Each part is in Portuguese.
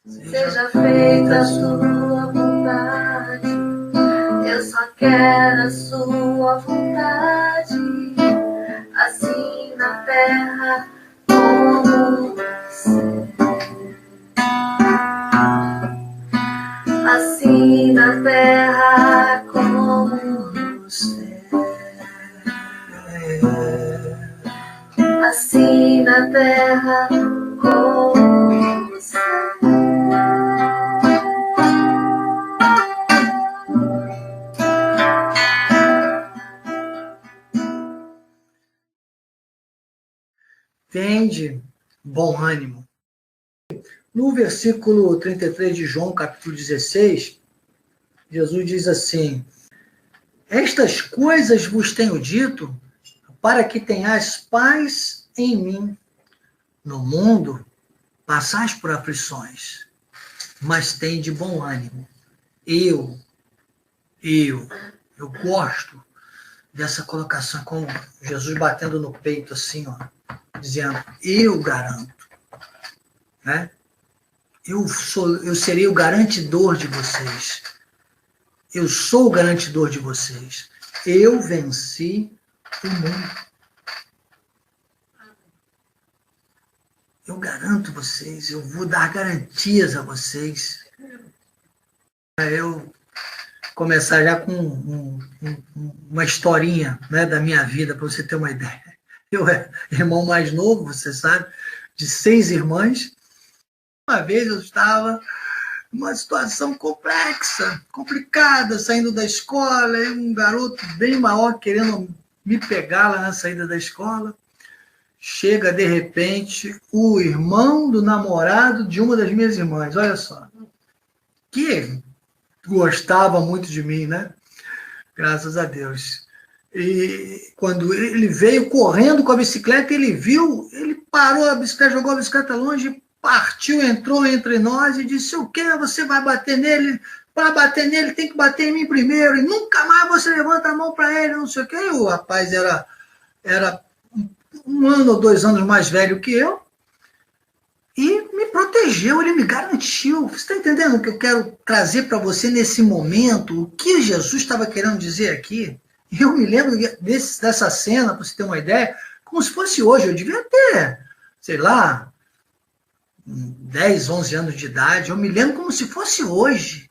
Seja feita a sua vontade, eu só quero a sua vontade, assim na terra como no céu. Assim na terra como no céu. Assim na terra como no céu. Tende bom ânimo. No versículo 33 de João, capítulo 16, Jesus diz assim: estas coisas vos tenho dito para que tenhais paz em mim. No mundo passais por aflições, mas tende bom ânimo. Eu gosto dessa colocação, com Jesus batendo no peito assim, ó, dizendo, eu garanto, né? Eu serei o garantidor de vocês. Eu sou o garantidor de vocês. Eu venci o mundo. Eu garanto vocês, eu vou dar garantias a vocês. Eu começar já com uma historinha, né, da minha vida, para você ter uma ideia. Eu era irmão mais novo, você sabe, de 6 irmãs. Uma vez eu estava numa situação complexa, complicada, saindo da escola, e um garoto bem maior querendo me pegar lá na saída da escola. Chega, de repente, o irmão do namorado de uma das minhas irmãs, olha só, que gostava muito de mim, né? Graças a Deus. E quando ele veio correndo com a bicicleta, ele viu, ele parou a bicicleta, jogou a bicicleta longe, partiu, entrou entre nós e disse, o quê? Você vai bater nele? Para bater nele tem que bater em mim primeiro, e nunca mais você levanta a mão para ele, não sei o quê. E o rapaz era 1 ano ou 2 anos mais velho que eu, e me protegeu, ele me garantiu. Você está entendendo o que eu quero trazer para você nesse momento? O que Jesus estava querendo dizer aqui? Eu me lembro dessa cena, para você ter uma ideia, como se fosse hoje. Eu devia ter, sei lá, 10, 11 anos de idade. Eu me lembro como se fosse hoje.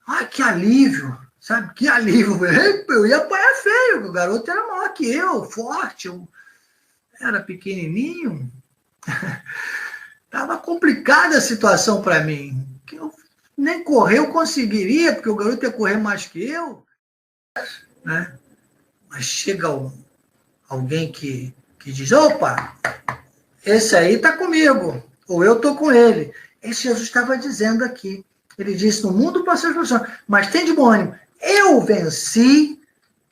Ai, que alívio, sabe? Que alívio. Eu ia apanhar feio, o garoto era maior que eu, forte, eu era pequenininho. Estava complicada a situação para mim. Eu nem correr eu conseguiria, porque o garoto ia correr mais que eu. Né? Mas chega alguém que diz, opa, esse aí está comigo, ou eu estou com ele. Esse Jesus estava dizendo aqui. Ele disse, no mundo passou as aflições, mas tem de bom ânimo. Eu venci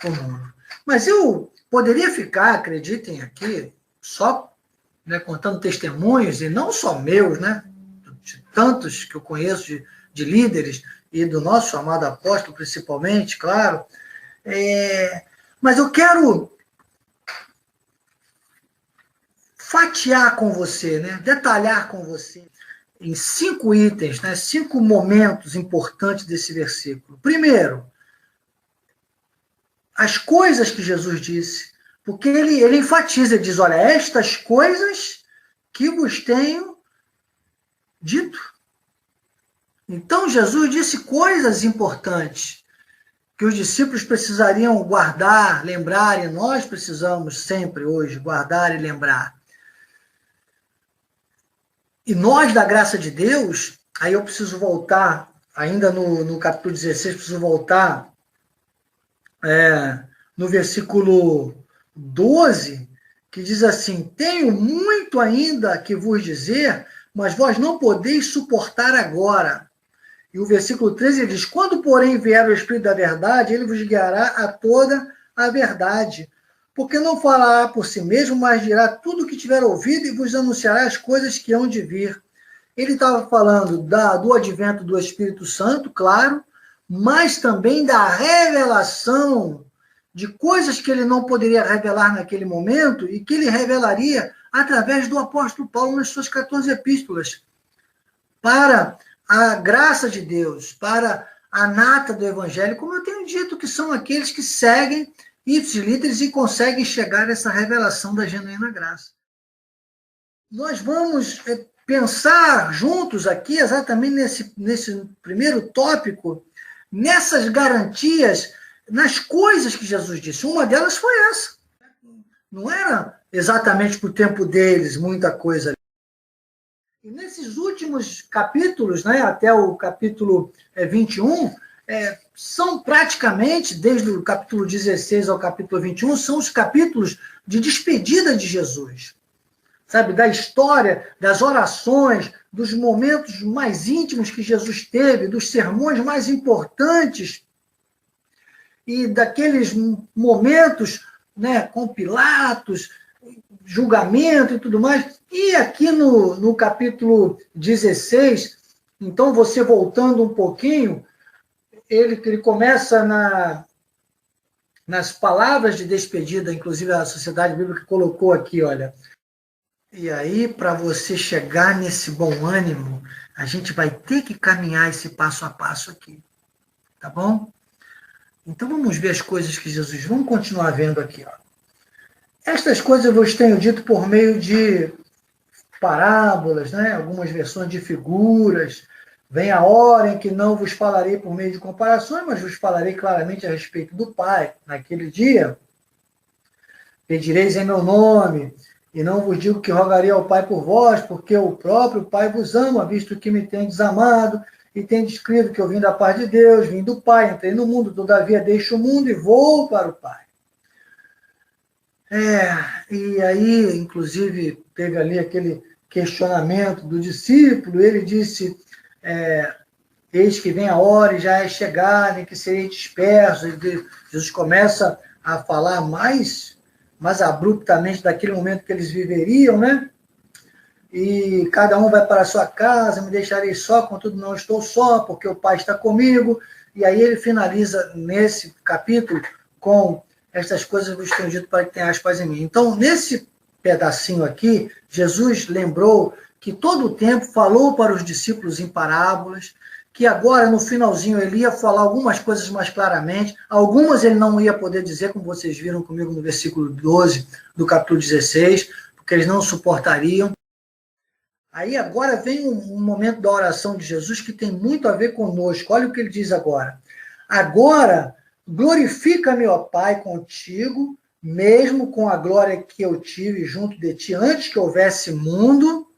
o mundo. Mas eu poderia ficar, acreditem aqui, só, né, contando testemunhos, e não só meus, né, de tantos que eu conheço de líderes, e do nosso amado apóstolo principalmente, claro. Mas eu quero fatiar com você, né, detalhar com você, em 5 itens, né, 5 momentos importantes desse versículo. Primeiro, as coisas que Jesus disse, porque ele enfatiza, ele diz, olha, estas coisas que vos tenho dito. Então, Jesus disse coisas importantes que os discípulos precisariam guardar, lembrar, e nós precisamos sempre hoje guardar e lembrar. E nós, da graça de Deus, aí eu preciso voltar, ainda no capítulo 16, preciso voltar no versículo 12, que diz assim, tenho muito ainda que vos dizer, mas vós não podeis suportar agora. E o versículo 13 diz, quando, porém, vier o Espírito da verdade, ele vos guiará a toda a verdade. Porque não falará por si mesmo, mas dirá tudo o que tiver ouvido e vos anunciará as coisas que hão de vir. Ele estava falando do advento do Espírito Santo, claro, mas também da revelação de coisas que ele não poderia revelar naquele momento e que ele revelaria através do apóstolo Paulo nas suas 14 epístolas. para a graça de Deus, para a nata do Evangelho, como eu tenho dito, que são aqueles que seguem ipsis literis e conseguem chegar a essa revelação da genuína graça. Nós vamos pensar juntos aqui, exatamente nesse primeiro tópico, nessas garantias, nas coisas que Jesus disse. Uma delas foi essa. Não era exatamente para o tempo deles muita coisa. E nesses últimos capítulos, né, até o capítulo 21, são praticamente, desde o capítulo 16 ao capítulo 21, são os capítulos de despedida de Jesus. Sabe, da história, das orações, dos momentos mais íntimos que Jesus teve, dos sermões mais importantes e daqueles momentos, né, com Pilatos, julgamento e tudo mais. E aqui no capítulo 16, então você voltando um pouquinho, ele começa nas palavras de despedida, inclusive a Sociedade Bíblica colocou aqui, olha. E aí, para você chegar nesse bom ânimo, a gente vai ter que caminhar esse passo a passo aqui. Tá bom? Então vamos ver as coisas que Jesus... Vamos continuar vendo aqui, ó. Estas coisas eu vos tenho dito por meio de parábolas, né? Algumas versões de figuras. Vem a hora em que não vos falarei por meio de comparações, mas vos falarei claramente a respeito do Pai. Naquele dia, pedireis em meu nome, e não vos digo que rogarei ao Pai por vós, porque o próprio Pai vos ama, visto que me tendes amado, e tendes crido que eu vim da parte de Deus, vim do Pai, entrei no mundo, todavia deixo o mundo e vou para o Pai. E aí, inclusive, teve ali aquele questionamento do discípulo, ele disse, eis que vem a hora e já é chegada, em que sereis dispersos. Jesus começa a falar mais abruptamente daquele momento que eles viveriam, né? E cada um vai para a sua casa, me deixarei só, contudo não estou só, porque o Pai está comigo. E aí ele finaliza nesse capítulo com estas coisas vos tenho dito para que tenhais paz em mim. Então, nesse pedacinho aqui, Jesus lembrou que todo o tempo falou para os discípulos em parábolas, que agora, no finalzinho, ele ia falar algumas coisas mais claramente, algumas ele não ia poder dizer, como vocês viram comigo no versículo 12 do capítulo 16, porque eles não suportariam. Aí agora vem um momento da oração de Jesus que tem muito a ver conosco. Olha o que ele diz agora. Agora, glorifica-me, ó Pai, contigo, mesmo com a glória que eu tive junto de ti, antes que houvesse mundo,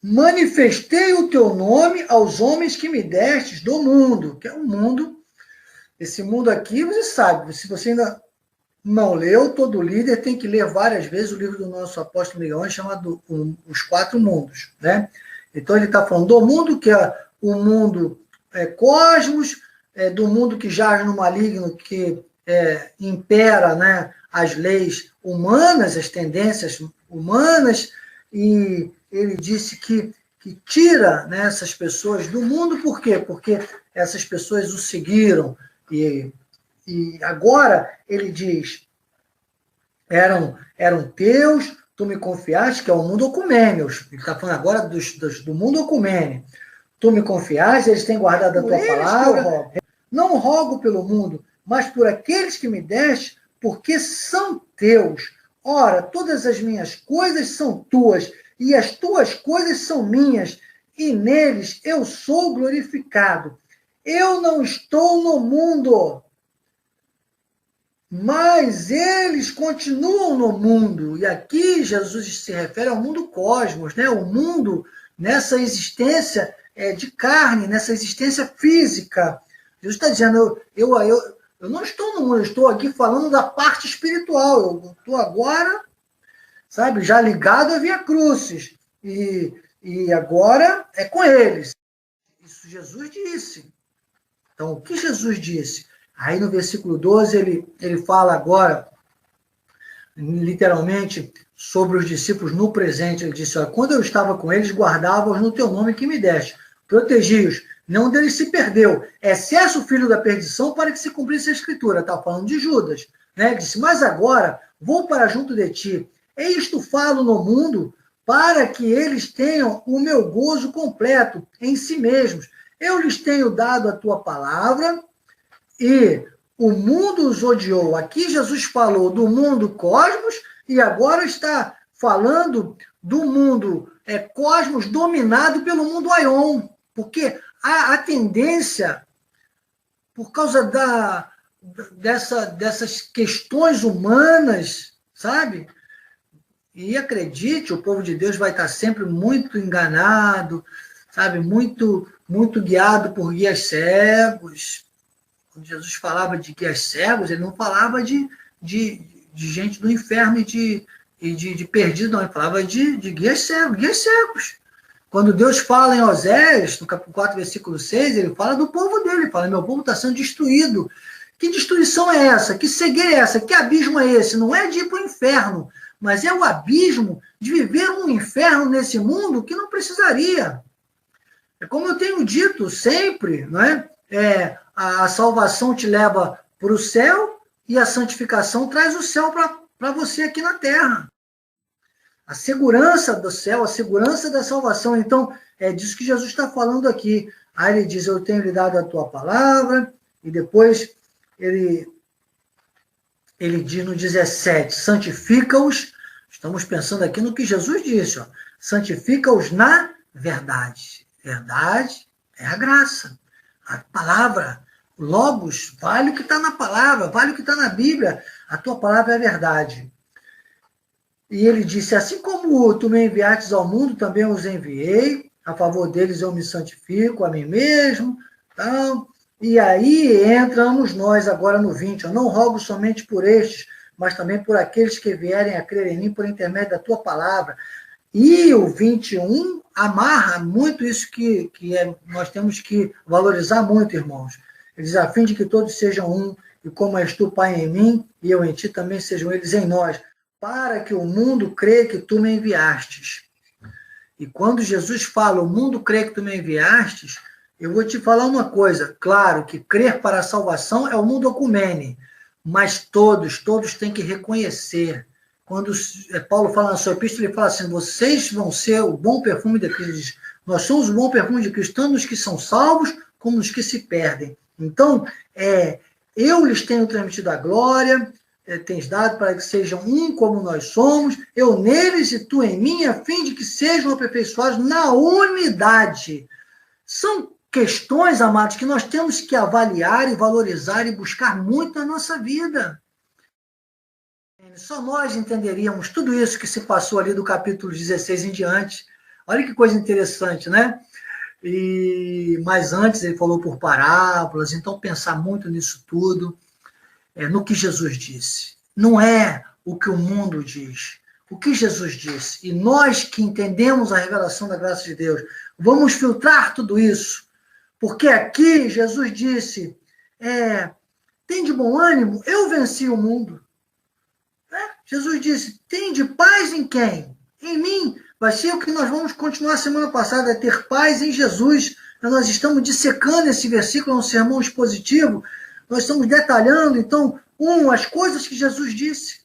manifestei o teu nome aos homens que me destes do mundo, que é o mundo. Esse mundo aqui, você sabe, se você ainda não leu, todo líder tem que ler várias vezes o livro do nosso apóstolo Miguel, chamado Os Quatro Mundos, né? Então ele está falando do mundo, que é o mundo cosmos, do mundo que jaz no maligno, que impera, né, as leis humanas, as tendências humanas, e ele disse que tira, né, essas pessoas do mundo. Por quê? Porque essas pessoas o seguiram. E agora ele diz, eram teus, tu me confiaste, que é o mundo ecumênio. Ele está falando agora do mundo ecumênio. Tu me confiaste, eles têm guardado a tua palavra. Não rogo pelo mundo, mas por aqueles que me deste, porque são teus. Ora, todas as minhas coisas são tuas, e as tuas coisas são minhas, e neles eu sou glorificado. Eu não estou no mundo, mas eles continuam no mundo. E aqui Jesus se refere ao mundo cosmos, né? O mundo nessa existência de carne, nessa existência física. Jesus está dizendo, eu não estou no mundo, eu estou aqui falando da parte espiritual. Eu estou agora, sabe, já ligado a Via Crucis. E agora é com eles. Isso Jesus disse. Então, o que Jesus disse? Aí no versículo 12, ele fala agora, literalmente, sobre os discípulos no presente. Ele disse, olha, quando eu estava com eles, guardava-os no teu nome que me deste. Protegi-os, nenhum deles se perdeu. Excesso o filho da perdição para que se cumprisse a escritura. Está falando de Judas. Né? Ele disse, mas agora vou para junto de ti. Eis tu falo no mundo, para que eles tenham o meu gozo completo em si mesmos. Eu lhes tenho dado a tua palavra e o mundo os odiou. Aqui Jesus falou do mundo cosmos e agora está falando do mundo cosmos dominado pelo mundo aion, porque a tendência, por causa dessas questões humanas, sabe? E acredite, o povo de Deus vai estar sempre muito enganado, sabe? Muito, muito guiado por guias cegos. Quando Jesus falava de guias cegos, ele não falava de gente do inferno e de perdido, não. Ele falava de guias cegos. Quando Deus fala em Oséias, no capítulo 4, versículo 6, ele fala do povo dele. Ele fala, meu povo está sendo destruído. Que destruição é essa? Que cegueira é essa? Que abismo é esse? Não é de ir para o inferno, mas é o abismo de viver um inferno nesse mundo que não precisaria. É como eu tenho dito sempre, não é? A salvação te leva para o céu e a santificação traz o céu para você aqui na terra. A segurança do céu, a segurança da salvação. Então, é disso que Jesus está falando aqui. Aí ele diz, eu tenho lhe dado a tua palavra, e depois ele diz no 17, santifica-os, estamos pensando aqui no que Jesus disse, ó, santifica-os na verdade. Verdade é a graça, a palavra, logos, vale o que está na palavra, vale o que está na Bíblia, a tua palavra é a verdade. E ele disse, assim como tu me enviastes ao mundo, também os enviei, a favor deles eu me santifico a mim mesmo, então, e aí entramos nós agora no 20, eu não rogo somente por estes, mas também por aqueles que vierem a crer em mim por intermédio da tua palavra. E o 21 amarra muito isso que nós temos que valorizar muito, irmãos. Ele diz, a fim de que todos sejam um, e como és tu, Pai, em mim, e eu em ti, também sejam eles em nós, para que o mundo crê que tu me enviastes. E quando Jesus fala, o mundo crê que tu me enviastes, eu vou te falar uma coisa, claro que crer para a salvação é o mundo ecumene, mas todos têm que reconhecer. Quando Paulo fala na sua epístola, ele fala assim, vocês vão ser o bom perfume de Cristo. Ele diz, nós somos o bom perfume de Cristo, tanto nos que são salvos, como nos que se perdem. Então, eu lhes tenho transmitido a glória, tens dado para que sejam um como nós somos, eu neles e tu em mim, a fim de que sejam aperfeiçoados na unidade. São questões, amados, que nós temos que avaliar e valorizar e buscar muito na nossa vida. Só nós entenderíamos tudo isso que se passou ali do capítulo 16 em diante. Olha que coisa interessante, né? Mas antes ele falou por parábolas, então pensar muito nisso tudo, no que Jesus disse. Não é o que o mundo diz. O que Jesus disse. E nós que entendemos a revelação da graça de Deus, vamos filtrar tudo isso. Porque aqui Jesus disse, tem de bom ânimo, eu venci o mundo. Jesus disse, tem de paz em quem? Em mim. Vai ser o que nós vamos continuar semana passada, é ter paz em Jesus. Nós estamos dissecando esse versículo, é um sermão expositivo, nós estamos detalhando, então, as coisas que Jesus disse.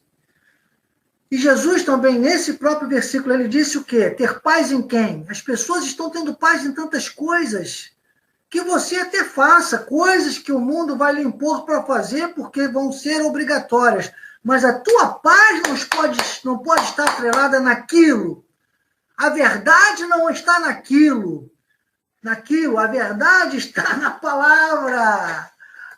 E Jesus também, nesse próprio versículo, ele disse o quê? Ter paz em quem? As pessoas estão tendo paz em tantas coisas, que você até faça, coisas que o mundo vai lhe impor para fazer, porque vão ser obrigatórias. Mas a tua paz não pode estar atrelada naquilo. A verdade não está naquilo. A verdade está na palavra.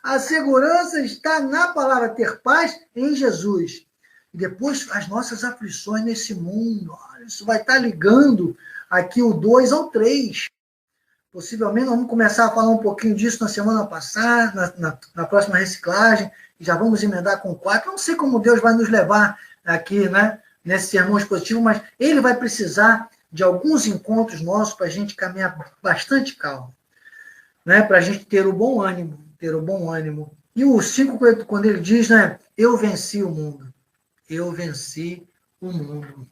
A segurança está na palavra, ter paz em Jesus. E depois as nossas aflições nesse mundo. Isso vai estar ligando aqui o 2 ao 3. Possivelmente nós vamos começar a falar um pouquinho disso na semana passada, na próxima reciclagem, e já vamos emendar com o 4. Não sei como Deus vai nos levar aqui, né, nesse sermão expositivo, mas ele vai precisar de alguns encontros nossos para a gente caminhar bastante calmo, né, para a gente ter o bom ânimo. E o 5, quando ele diz, né, eu venci o mundo. Eu venci o mundo.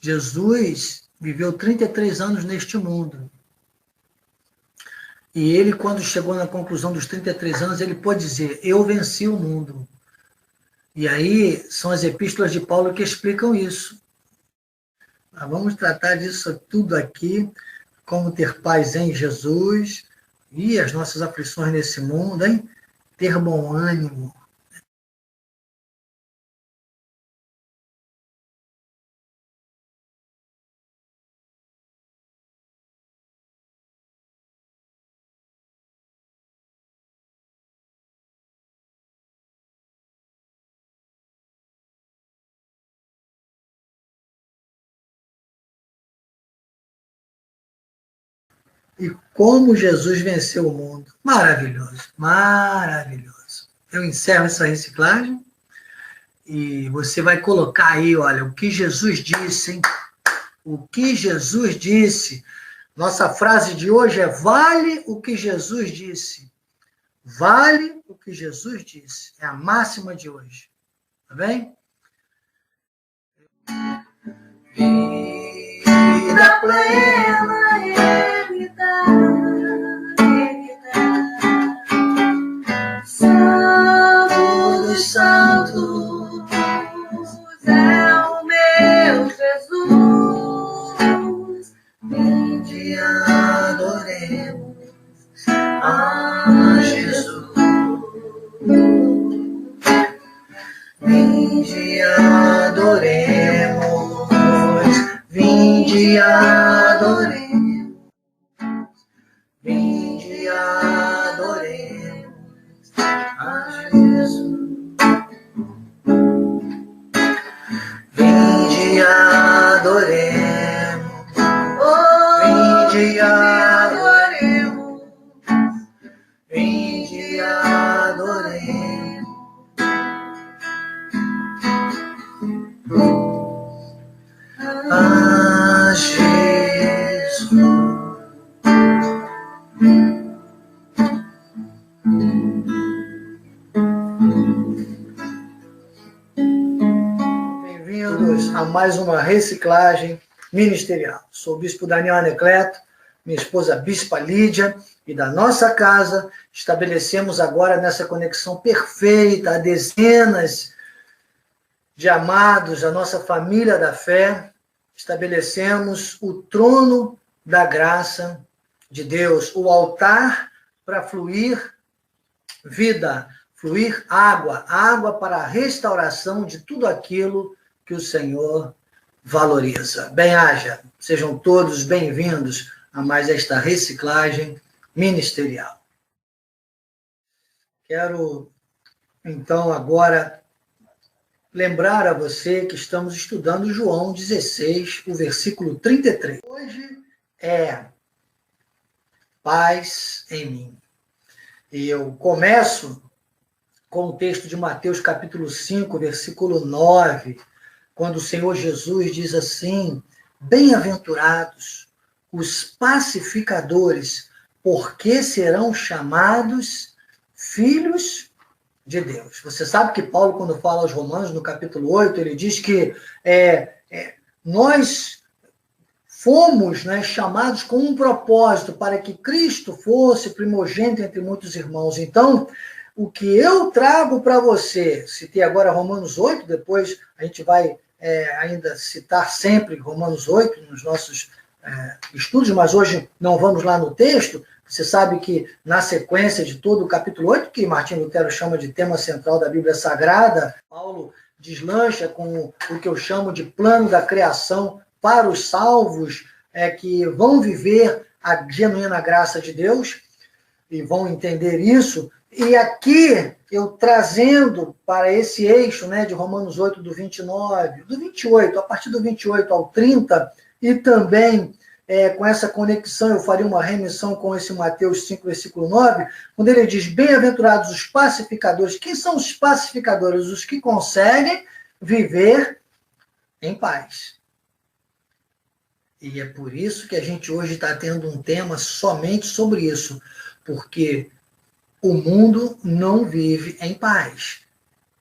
Jesus viveu 33 anos neste mundo. E ele, quando chegou na conclusão dos 33 anos, ele pôde dizer, eu venci o mundo. E aí são as epístolas de Paulo que explicam isso. Nós vamos tratar disso tudo aqui, como ter paz em Jesus e as nossas aflições nesse mundo, hein? Ter bom ânimo. E como Jesus venceu o mundo. Maravilhoso, maravilhoso. Eu encerro essa reciclagem e você vai colocar aí, olha, o que Jesus disse, hein? O que Jesus disse. Nossa frase de hoje é: vale o que Jesus disse. Vale o que Jesus disse. É a máxima de hoje. Tá bem? Vida plena, Santo dos santos é o meu Jesus. Vinde adoremos a Jesus. Vinde adoremos. Vinde adoremos. Vinde adoremos a Jesus. Vinde adoremos. Vinde adoremos. Vinde adoremos a Jesus. Bem-vindos a mais uma reciclagem ministerial. Sou o Bispo Daniel Anacleto, minha esposa Bispa Lídia, e da nossa casa estabelecemos agora nessa conexão perfeita a dezenas de amados, a nossa família da fé, estabelecemos o trono da graça de Deus, o altar para fluir vida, fluir água, água para a restauração de tudo aquilo que o Senhor valoriza. Bem-haja, sejam todos bem-vindos a mais esta reciclagem ministerial. Quero, então, agora lembrar a você que estamos estudando João 16, o versículo 33. Hoje é paz em mim. E eu começo com o texto de Mateus capítulo 5, versículo 9, quando o Senhor Jesus diz assim: bem-aventurados os pacificadores, porque serão chamados filhos de Deus. Você sabe que Paulo, quando fala aos Romanos, no capítulo 8, ele diz que nós fomos, né, chamados com um propósito, para que Cristo fosse primogênito entre muitos irmãos. Então, o que eu trago para você, citei agora Romanos 8, depois a gente vai ainda citar sempre Romanos 8 nos nossos estudos, mas hoje não vamos lá no texto. Você sabe que na sequência de todo o capítulo 8, que Martim Lutero chama de tema central da Bíblia Sagrada, Paulo deslancha com o que eu chamo de plano da criação para os salvos que vão viver a genuína graça de Deus e vão entender isso. E aqui, eu trazendo para esse eixo, né, de Romanos 8, do 29, do 28, a partir do 28 ao 30, e também com essa conexão, eu faria uma remissão com esse Mateus 5, versículo 9, quando ele diz: bem-aventurados os pacificadores. Quem são os pacificadores? Os que conseguem viver em paz. E é por isso que a gente hoje está tendo um tema somente sobre isso, porque o mundo não vive em paz.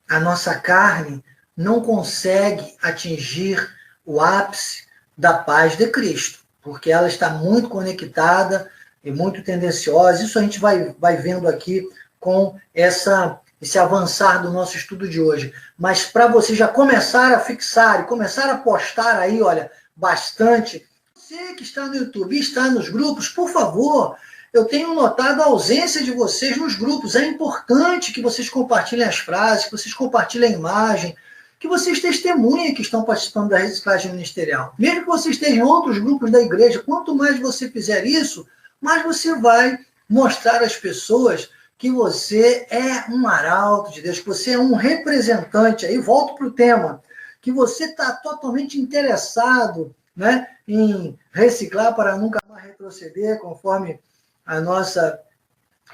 A nossa carne não consegue atingir o ápice da paz de Cristo, porque ela está muito conectada e muito tendenciosa. Isso a gente vai vendo aqui com esse avançar do nosso estudo de hoje. Mas para você já começar a fixar e começar a postar aí, olha, bastante. Você que está no YouTube e está nos grupos, por favor, eu tenho notado a ausência de vocês nos grupos. É importante que vocês compartilhem as frases, que vocês compartilhem a imagem, que vocês testemunhem que estão participando da reciclagem ministerial. Mesmo que você esteja em outros grupos da igreja, quanto mais você fizer isso, mais você vai mostrar às pessoas que você é um arauto de Deus, que você é um representante. Aí volto para o tema, que você está totalmente interessado, né, em reciclar para nunca mais retroceder, conforme a nossa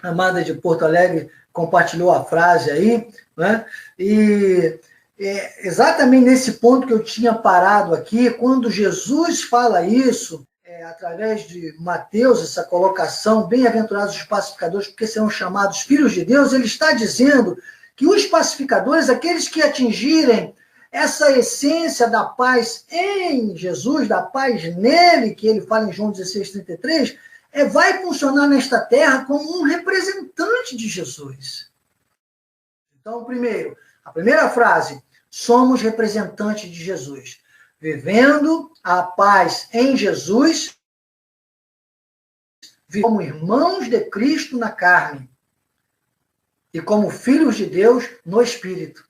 amada de Porto Alegre compartilhou a frase aí, né? E exatamente nesse ponto que eu tinha parado aqui, quando Jesus fala isso, através de Mateus, essa colocação, bem-aventurados os pacificadores, porque serão chamados filhos de Deus, ele está dizendo que os pacificadores, aqueles que atingirem essa essência da paz em Jesus, da paz nele, que ele fala em João 16:33, vai funcionar nesta terra como um representante de Jesus. Então, primeiro, a primeira frase, somos representantes de Jesus. Vivendo a paz em Jesus, como irmãos de Cristo na carne e como filhos de Deus no Espírito.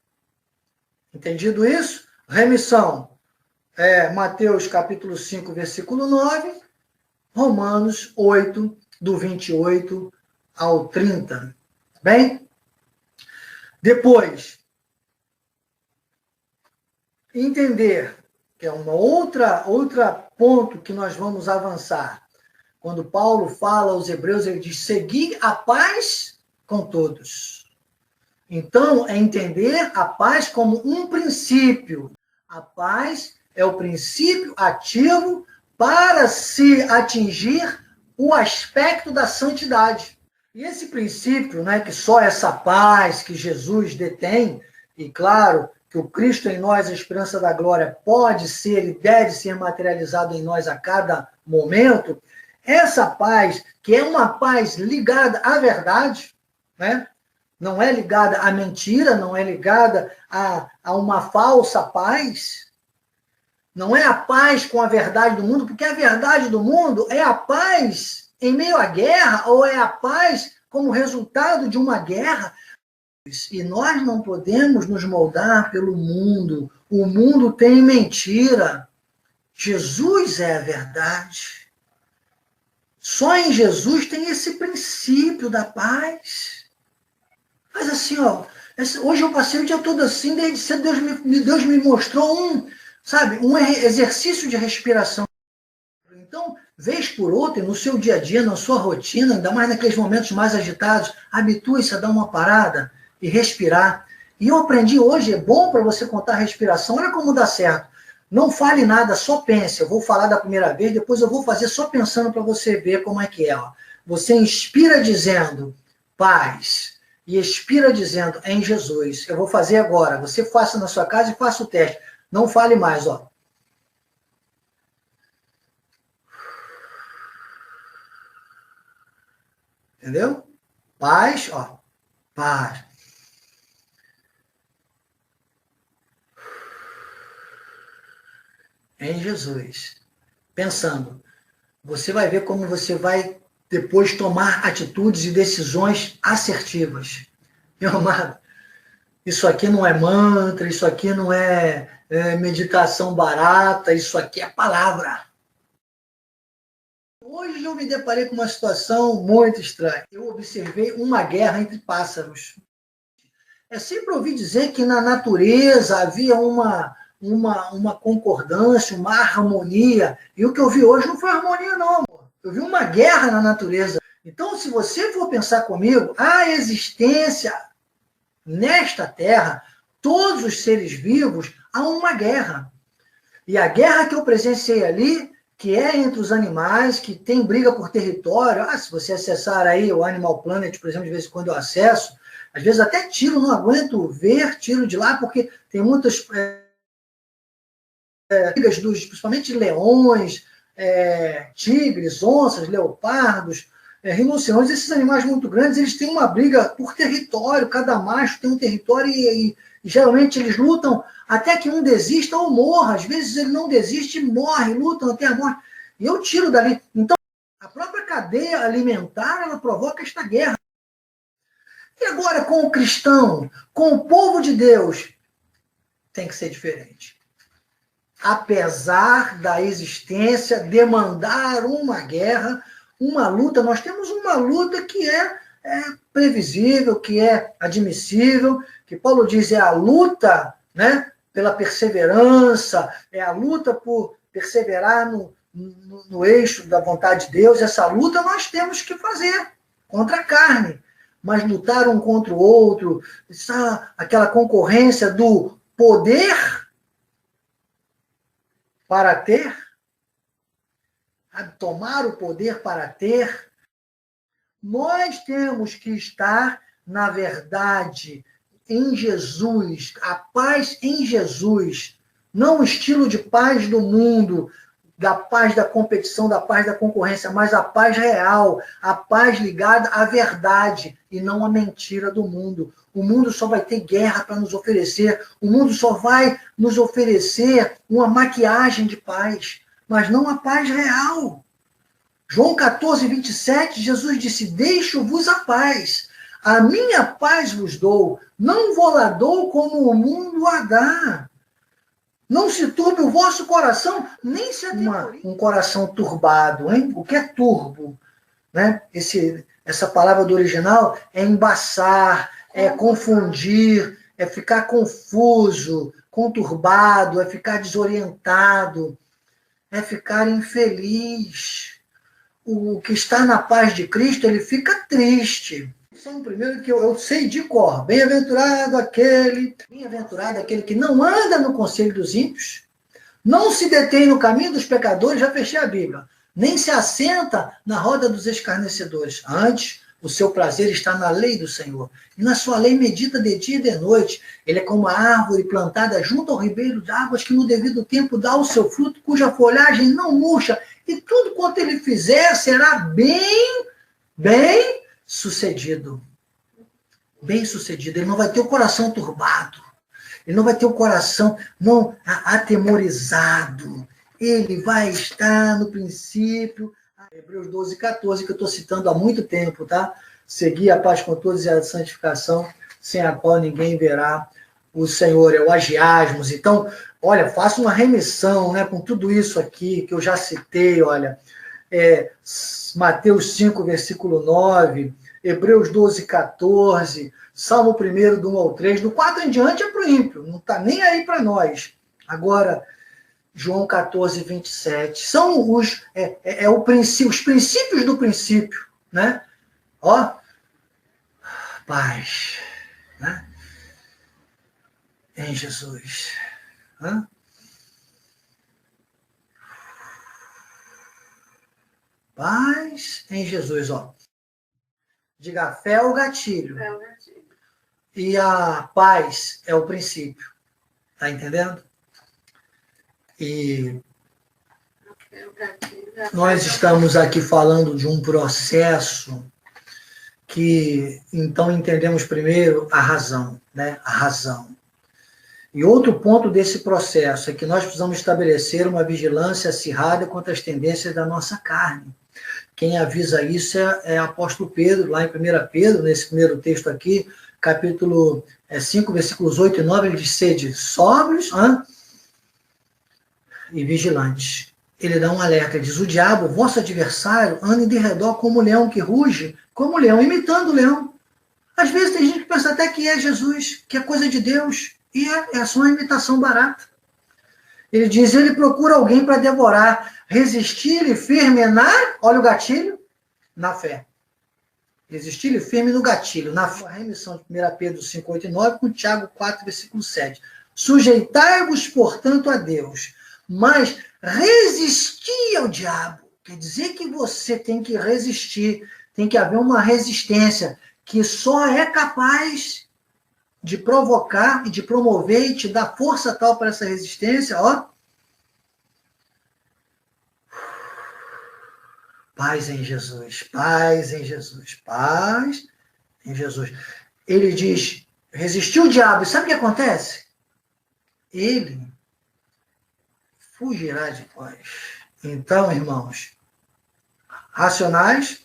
Entendido isso? Remissão. Mateus capítulo 5, versículo 9, Romanos 8, do 28 ao 30. Bem? Depois, entender que é uma outra ponto que nós vamos avançar. Quando Paulo fala aos hebreus, ele diz, seguir a paz com todos. Então, é entender a paz como um princípio. A paz é o princípio ativo para se atingir o aspecto da santidade. E esse princípio, né, que só essa paz que Jesus detém, e claro, que o Cristo em nós, a esperança da glória, pode ser e deve ser materializado em nós a cada momento, essa paz, que é uma paz ligada à verdade, né? Não é ligada à mentira, não é ligada a uma falsa paz, não é a paz com a verdade do mundo, porque a verdade do mundo é a paz em meio à guerra, ou é a paz como resultado de uma guerra. E nós não podemos nos moldar pelo mundo. O mundo tem mentira. Jesus é a verdade. Só em Jesus tem esse princípio da paz. Mas assim, ó, hoje eu passei o dia todo assim, desde cedo Deus me mostrou um exercício de respiração. Então, vez por outra, no seu dia a dia, na sua rotina, ainda mais naqueles momentos mais agitados, habitue-se a dar uma parada e respirar. E eu aprendi hoje, é bom para você contar a respiração, olha como dá certo. Não fale nada, só pense. Eu vou falar da primeira vez, depois eu vou fazer só pensando para você ver como é que é. Ó. Você inspira dizendo paz e expira dizendo em Jesus. Eu vou fazer agora. Você faça na sua casa e faça o teste. Não fale mais, ó. Entendeu? Paz, ó. Paz. Em Jesus. Pensando. Você vai ver como você vai depois tomar atitudes e decisões assertivas. Meu amado, isso aqui não é mantra, isso aqui não é meditação barata, isso aqui é palavra. Hoje eu me deparei com uma situação muito estranha. Eu observei uma guerra entre pássaros. Sempre ouvi dizer que na natureza havia uma concordância, uma harmonia. E o que eu vi hoje não foi harmonia, não, amor. Eu vi uma guerra na natureza. Então, se você for pensar comigo, a existência nesta terra, todos os seres vivos, há uma guerra. E a guerra que eu presenciei ali, que é entre os animais, que tem briga por território. Se você acessar aí o Animal Planet, por exemplo, de vez em quando eu acesso, às vezes até tiro, não aguento ver tiro de lá, porque tem muitas brigas principalmente leões, tigres, onças, leopardos, rinocerontes, esses animais muito grandes, eles têm uma briga por território, cada macho tem um território E geralmente eles lutam até que um desista ou morra. Às vezes ele não desiste e morre, lutam até a morte. E eu tiro dali. Então, a própria cadeia alimentar, ela provoca esta guerra. E agora com o cristão, com o povo de Deus, tem que ser diferente. Apesar da existência demandar uma guerra, uma luta, nós temos uma luta que é previsível, que é admissível, que Paulo diz é a luta, né, pela perseverança, é a luta por perseverar no eixo da vontade de Deus. Essa luta nós temos que fazer contra a carne, mas lutar um contra o outro, aquela concorrência do poder para ter, tomar o poder para ter, nós temos que estar, na verdade, em Jesus, a paz em Jesus, não o estilo de paz do mundo, da paz da competição, da paz da concorrência, mas a paz real, a paz ligada à verdade e não à mentira do mundo. O mundo só vai ter guerra para nos oferecer, o mundo só vai nos oferecer uma maquiagem de paz, mas não a paz real. João 14, 27, Jesus disse, deixo-vos a paz, a minha paz vos dou, não vou lá dou como o mundo a dá. Não se turbe o vosso coração, nem se atemorize. Um coração turbado, hein? O que é turbo? Né? Essa palavra do original é embaçar, é confundir, é ficar confuso, conturbado, é ficar desorientado, é ficar infeliz. O que está na paz de Cristo, ele fica triste. São primeiro que eu sei de cor. Bem-aventurado aquele que não anda no conselho dos ímpios, não se detém no caminho dos pecadores, já fechei a Bíblia, nem se assenta na roda dos escarnecedores. Antes, o seu prazer está na lei do Senhor. E na sua lei medita de dia e de noite. Ele é como a árvore plantada junto ao ribeiro de águas que no devido tempo dá o seu fruto, cuja folhagem não murcha. E tudo quanto ele fizer será bem sucedido. Bem sucedido. Ele não vai ter o coração turbado. Ele não vai ter o coração não atemorizado. Ele vai estar no princípio. Hebreus 12, 14, que eu estou citando há muito tempo, tá? Seguir a paz com todos e a santificação, sem a qual ninguém verá o Senhor. É o agiasmos. Então, olha, faça uma remissão, né, com tudo isso aqui que eu já citei, olha. Mateus 5, versículo 9, Hebreus 12, 14, Salmo 1, do 1 ao 3, do 4 em diante é para o ímpio, não está nem aí para nós. Agora, João 14, 27, são os princípios do princípio, né? Ó, paz, né? Em Jesus. Hã? Paz em Jesus, ó. Diga, a fé é o gatilho. É o gatilho. E a paz é o princípio. Tá entendendo? E É o gatilho. nós estamos aqui falando de um processo que, então, entendemos primeiro a razão, né? A razão. E outro ponto desse processo é que nós precisamos estabelecer uma vigilância acirrada contra as tendências da nossa carne. Quem avisa isso é o apóstolo Pedro, lá em 1 Pedro, nesse primeiro texto aqui, capítulo 5, versículos 8 e 9, ele diz, sede sóbrios e vigilantes. Ele dá um alerta, ele diz, o diabo, vosso adversário, anda de redor como o leão que ruge, como o leão, imitando o leão. Às vezes tem gente que pensa até que é Jesus, que é coisa de Deus, e é só uma imitação barata. Ele diz, ele procura alguém para devorar, resistir e firme olha o gatilho, na fé. Resistir e firme no gatilho, na remissão de 1 Pedro 5, 8 e 9, com Tiago 4, versículo 7. Sujeitai-vos, portanto, a Deus, mas resistir ao diabo. Quer dizer que você tem que resistir, tem que haver uma resistência que só é capaz de provocar e de promover e te dar força tal para essa resistência, ó. Paz em Jesus, paz em Jesus, paz em Jesus. Ele diz, resistir o diabo, e sabe o que acontece? Ele fugirá de vós. Então, irmãos, racionais,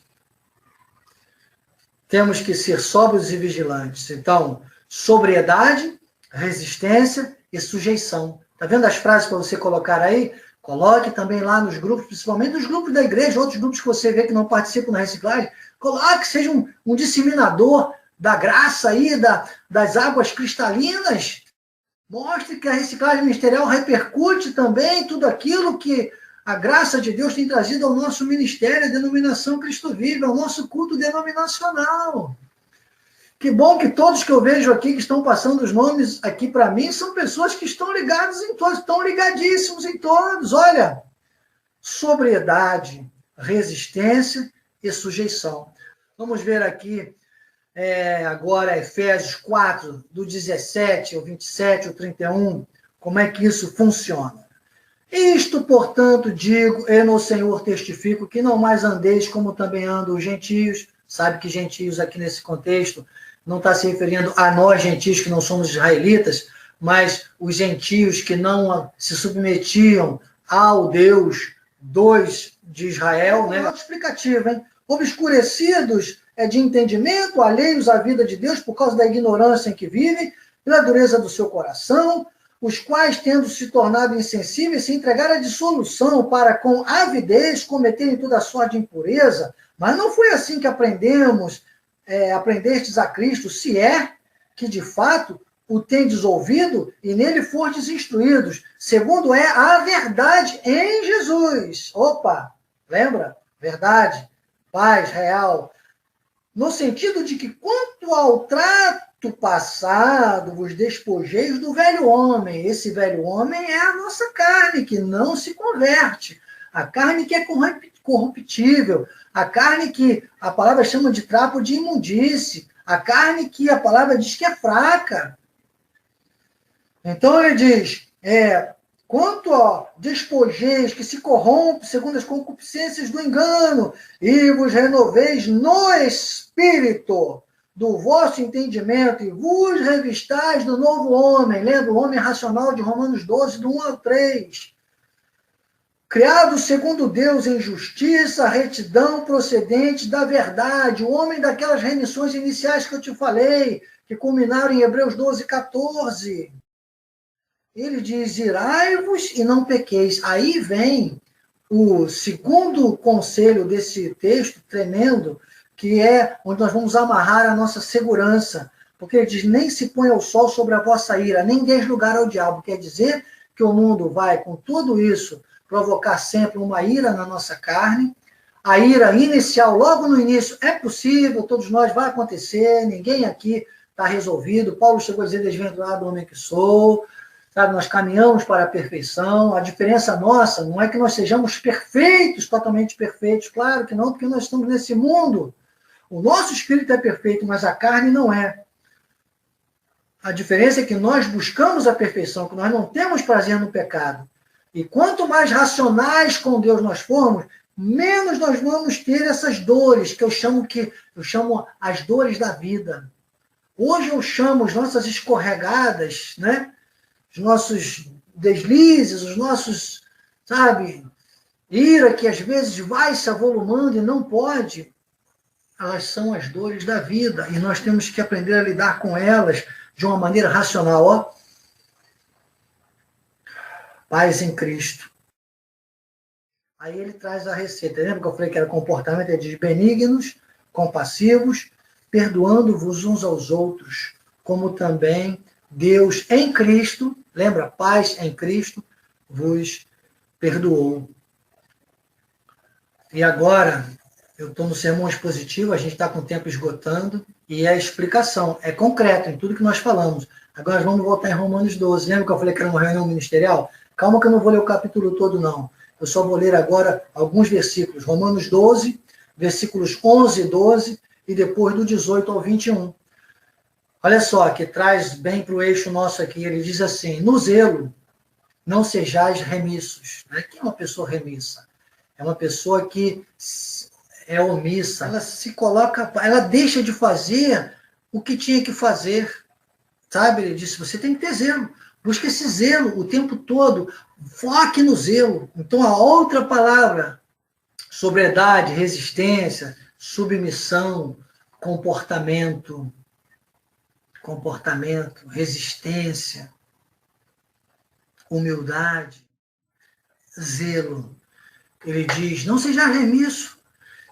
temos que ser sóbrios e vigilantes. Então, sobriedade, resistência e sujeição. Está vendo as frases para você colocar aí? Coloque também lá nos grupos, principalmente nos grupos da igreja, outros grupos que você vê que não participam da reciclagem. Coloque, seja um disseminador da graça aí, das águas cristalinas. Mostre que a reciclagem ministerial repercute também tudo aquilo que a graça de Deus tem trazido ao nosso ministério, a denominação Cristo Vive, ao nosso culto denominacional. Que bom que todos que eu vejo aqui, que estão passando os nomes aqui para mim, são pessoas que estão ligadas em todos, estão ligadíssimos em todos. Olha, sobriedade, resistência e sujeição. Vamos ver aqui agora Efésios 4, do 17 ao 27 ao 31, como é que isso funciona. Isto, portanto, digo, e no Senhor testifico, que não mais andeis como também andam os gentios. Sabe que gentios aqui nesse contexto não está se referindo a nós gentios que não somos israelitas, mas os gentios que não se submetiam ao Deus de Israel, né? Explicativo, hein? Obscurecidos de entendimento, alheios à vida de Deus por causa da ignorância em que vivem, pela dureza do seu coração, os quais, tendo se tornado insensíveis, se entregaram à dissolução para, com avidez, cometerem toda a sorte de impureza. Mas não foi assim que aprendestes a Cristo, se é que, de fato, o tendes ouvido e nele fortes instruídos, segundo é a verdade em Jesus. Opa, lembra? Verdade, paz real. No sentido de que, quanto ao trato passado, vos despojeis do velho homem. Esse velho homem é a nossa carne, que não se converte. A carne que é corruptível. A carne que a palavra chama de trapo de imundície. A carne que a palavra diz que é fraca. Então ele diz, quanto a despojeis que se corrompe segundo as concupiscências do engano, e vos renoveis no espírito do vosso entendimento, e vos revistais do novo homem. Lembra o homem racional de Romanos 12, do 1 ao 3. Criado segundo Deus em justiça, retidão procedente da verdade. O homem daquelas remissões iniciais que eu te falei, que culminaram em Hebreus 12, 14. Ele diz, irai-vos e não pequeis. Aí vem o segundo conselho desse texto tremendo, que é onde nós vamos amarrar a nossa segurança. Porque ele diz, nem se ponha o sol sobre a vossa ira, nem deis lugar ao diabo. Quer dizer que o mundo vai, com tudo isso, provocar sempre uma ira na nossa carne. A ira inicial, logo no início, é possível, todos nós, vai acontecer, ninguém aqui está resolvido. Paulo chegou a dizer, desventurado homem que sou. Sabe, nós caminhamos para a perfeição. A diferença nossa não é que nós sejamos perfeitos, totalmente perfeitos. Claro que não, porque nós estamos nesse mundo. O nosso espírito é perfeito, mas a carne não é. A diferença é que nós buscamos a perfeição, que nós não temos prazer no pecado. E quanto mais racionais com Deus nós formos, menos nós vamos ter essas dores, que eu chamo as dores da vida. Hoje eu chamo as nossas escorregadas, né? Os nossos deslizes, os nossos, ira que às vezes vai se avolumando e não pode, elas são as dores da vida, e nós temos que aprender a lidar com elas de uma maneira racional. Ó. Paz em Cristo. Aí ele traz a receita. Lembra que eu falei que era comportamento? Ele diz, benignos, compassivos, perdoando-vos uns aos outros, como também Deus em Cristo, lembra, paz em Cristo, vos perdoou. E agora, eu estou no sermão expositivo, a gente está com o tempo esgotando, e a explicação é concreta em tudo que nós falamos. Agora vamos voltar em Romanos 12. Lembra que eu falei que era uma reunião ministerial? Calma que eu não vou ler o capítulo todo, não. Eu só vou ler agora alguns versículos. Romanos 12, versículos 11 e 12, e depois do 18 ao 21. Olha só, que traz bem para o eixo nosso aqui. Ele diz assim, no zelo, não sejais remissos. Quem é uma pessoa remissa? É uma pessoa que é omissa. Ela se coloca, ela deixa de fazer o que tinha que fazer. sabe? Ele disse, você tem que ter zelo. Busque esse zelo o tempo todo. Foque no zelo. Então, a outra palavra, sobriedade, resistência, submissão, comportamento, resistência, humildade, zelo. Ele diz, não seja remisso,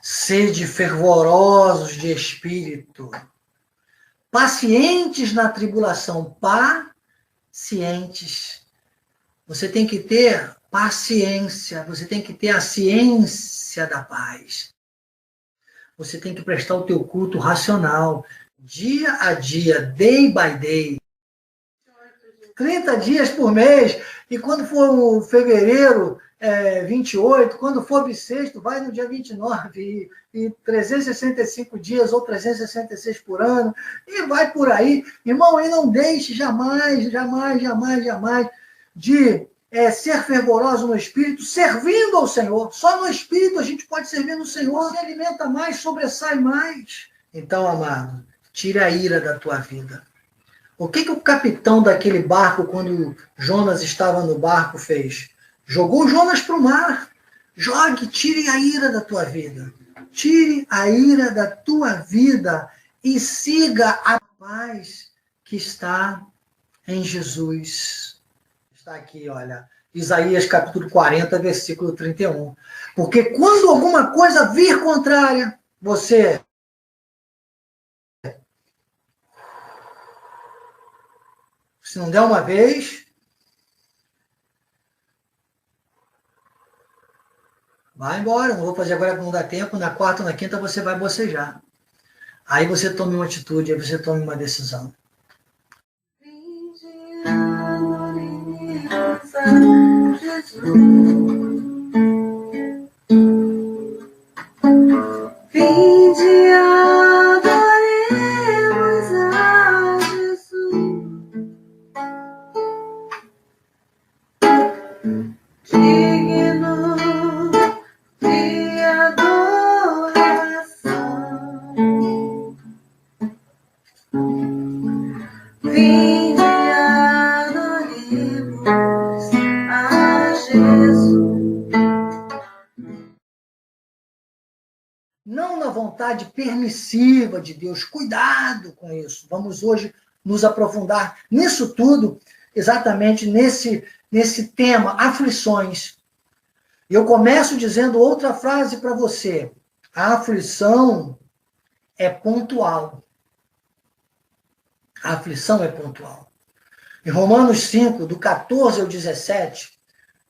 sede fervorosos de espírito, pacientes na tribulação, pacientes. Você tem que ter paciência, você tem que ter a ciência da paz. Você tem que prestar o teu culto racional, dia a dia, day by day. 30 dias por mês, e quando for o fevereiro 28, quando for bissexto, vai no dia 29, e 365 dias ou 366 por ano, e vai por aí. Irmão, e não deixe jamais de ser fervoroso no Espírito, servindo ao Senhor. Só no Espírito a gente pode servir no Senhor, se alimenta mais, sobressai mais. Então, amado, tire a ira da tua vida. O que o capitão daquele barco, quando Jonas estava no barco, fez? Jogou Jonas para o mar. Jogue, tire a ira da tua vida. Tire a ira da tua vida e siga a paz que está em Jesus. Está aqui, olha, Isaías capítulo 40, versículo 31. Porque quando alguma coisa vir contrária, você... Se não der uma vez, vai embora. Não vou fazer agora para não dar tempo. Na quarta ou na quinta você vai bocejar. Aí você tome uma atitude, aí você tome uma decisão. Vinde, adoremos a Jesus. Digno de adoração. Vinde, adoremos a Jesus. Não na vontade permissiva de Deus. Cuidado com isso. Vamos hoje nos aprofundar nisso tudo, exatamente nesse tema, aflições. E eu começo dizendo outra frase para você. A aflição é pontual. A aflição é pontual. Em Romanos 5, do 14 ao 17,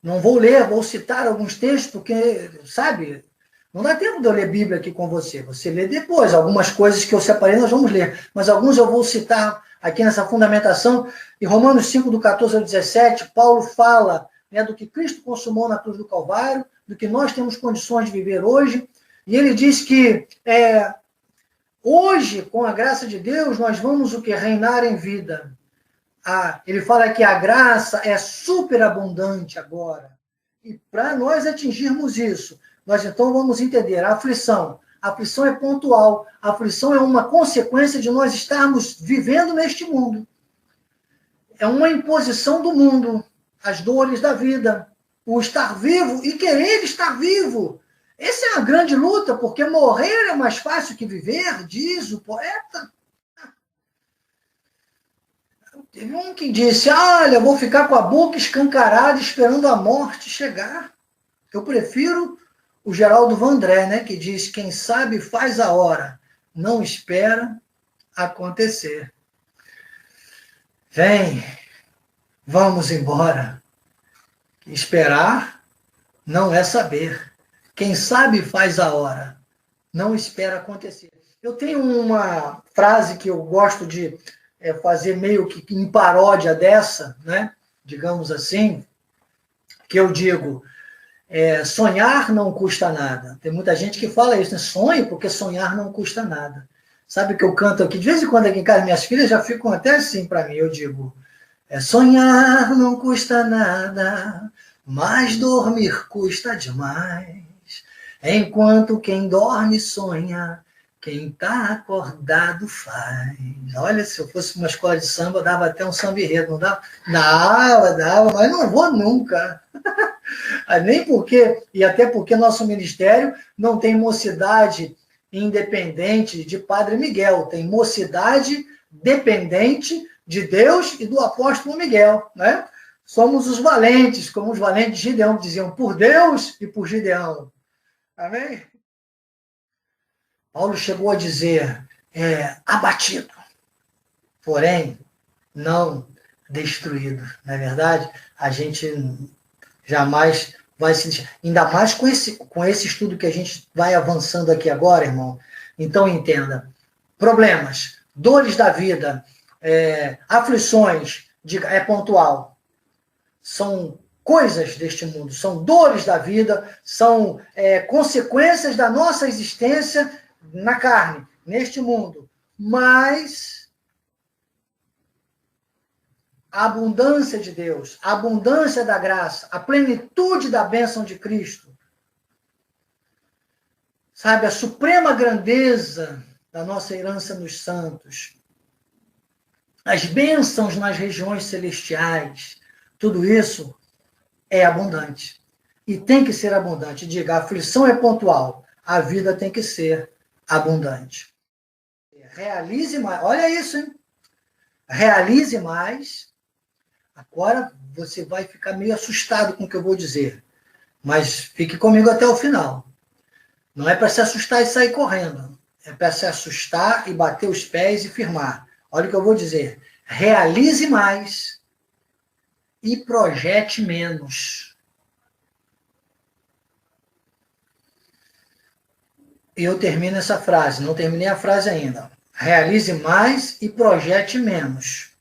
não vou ler, vou citar alguns textos, porque, sabe, não dá tempo de eu ler Bíblia aqui com você. Você lê depois. Algumas coisas que eu separei nós vamos ler. Mas alguns eu vou citar aqui nessa fundamentação. Em Romanos 5, do 14 ao 17, Paulo fala, né, do que Cristo consumou na cruz do Calvário, do que nós temos condições de viver hoje. E ele diz que hoje, com a graça de Deus, nós vamos o que? Reinar em vida. Ele fala que a graça é superabundante agora. E para nós atingirmos isso, nós então vamos entender a aflição. A aflição é pontual. A aflição é uma consequência de nós estarmos vivendo neste mundo. É uma imposição do mundo. As dores da vida. O estar vivo e querer estar vivo. Essa é a grande luta, porque morrer é mais fácil que viver, diz o poeta. Teve um que disse, olha, eu vou ficar com a boca escancarada esperando a morte chegar. Eu prefiro o Geraldo Vandré, né, que diz, quem sabe faz a hora, não espera acontecer. Vem, vamos embora. Esperar não é saber. Quem sabe faz a hora, não espera acontecer. Eu tenho uma frase que eu gosto de fazer meio que em paródia dessa, né? Digamos assim, que eu digo, sonhar não custa nada. Tem muita gente que fala isso, né? Sonhe porque sonhar não custa nada. Sabe que eu canto aqui, de vez em quando aqui em casa, minhas filhas já ficam até assim para mim, eu digo, sonhar não custa nada, mas dormir custa demais. Enquanto quem dorme sonha, quem tá acordado faz. Olha, se eu fosse uma escola de samba, eu dava até um samba enredo, não dava? Dava, mas não vou nunca. Nem porque, e até porque nosso ministério não tem mocidade independente de Padre Miguel, tem mocidade dependente de Deus e do apóstolo Miguel, né? Somos os valentes, como os valentes de Gideão, que diziam por Deus e por Gideão. Amém? Paulo chegou a dizer, abatido, porém não destruído. Não é verdade? A gente jamais vai se... Ainda mais com esse estudo que a gente vai avançando aqui agora, irmão. Então, entenda. Problemas, dores da vida, aflições, é pontual. São coisas deste mundo, são dores da vida, são consequências da nossa existência na carne, neste mundo. Mas a abundância de Deus, a abundância da graça, a plenitude da bênção de Cristo, sabe, a suprema grandeza da nossa herança nos santos, as bênçãos nas regiões celestiais, tudo isso é abundante. E tem que ser abundante. Diga, a aflição é pontual, a vida tem que ser abundante. Realize mais, olha isso, hein? Realize mais. Agora você vai ficar meio assustado com o que eu vou dizer, mas fique comigo até o final. Não é para se assustar e sair correndo, é para se assustar e bater os pés e firmar. Olha o que eu vou dizer. Realize mais e projete menos. Eu termino essa frase, não terminei a frase ainda. Realize mais e projete menos.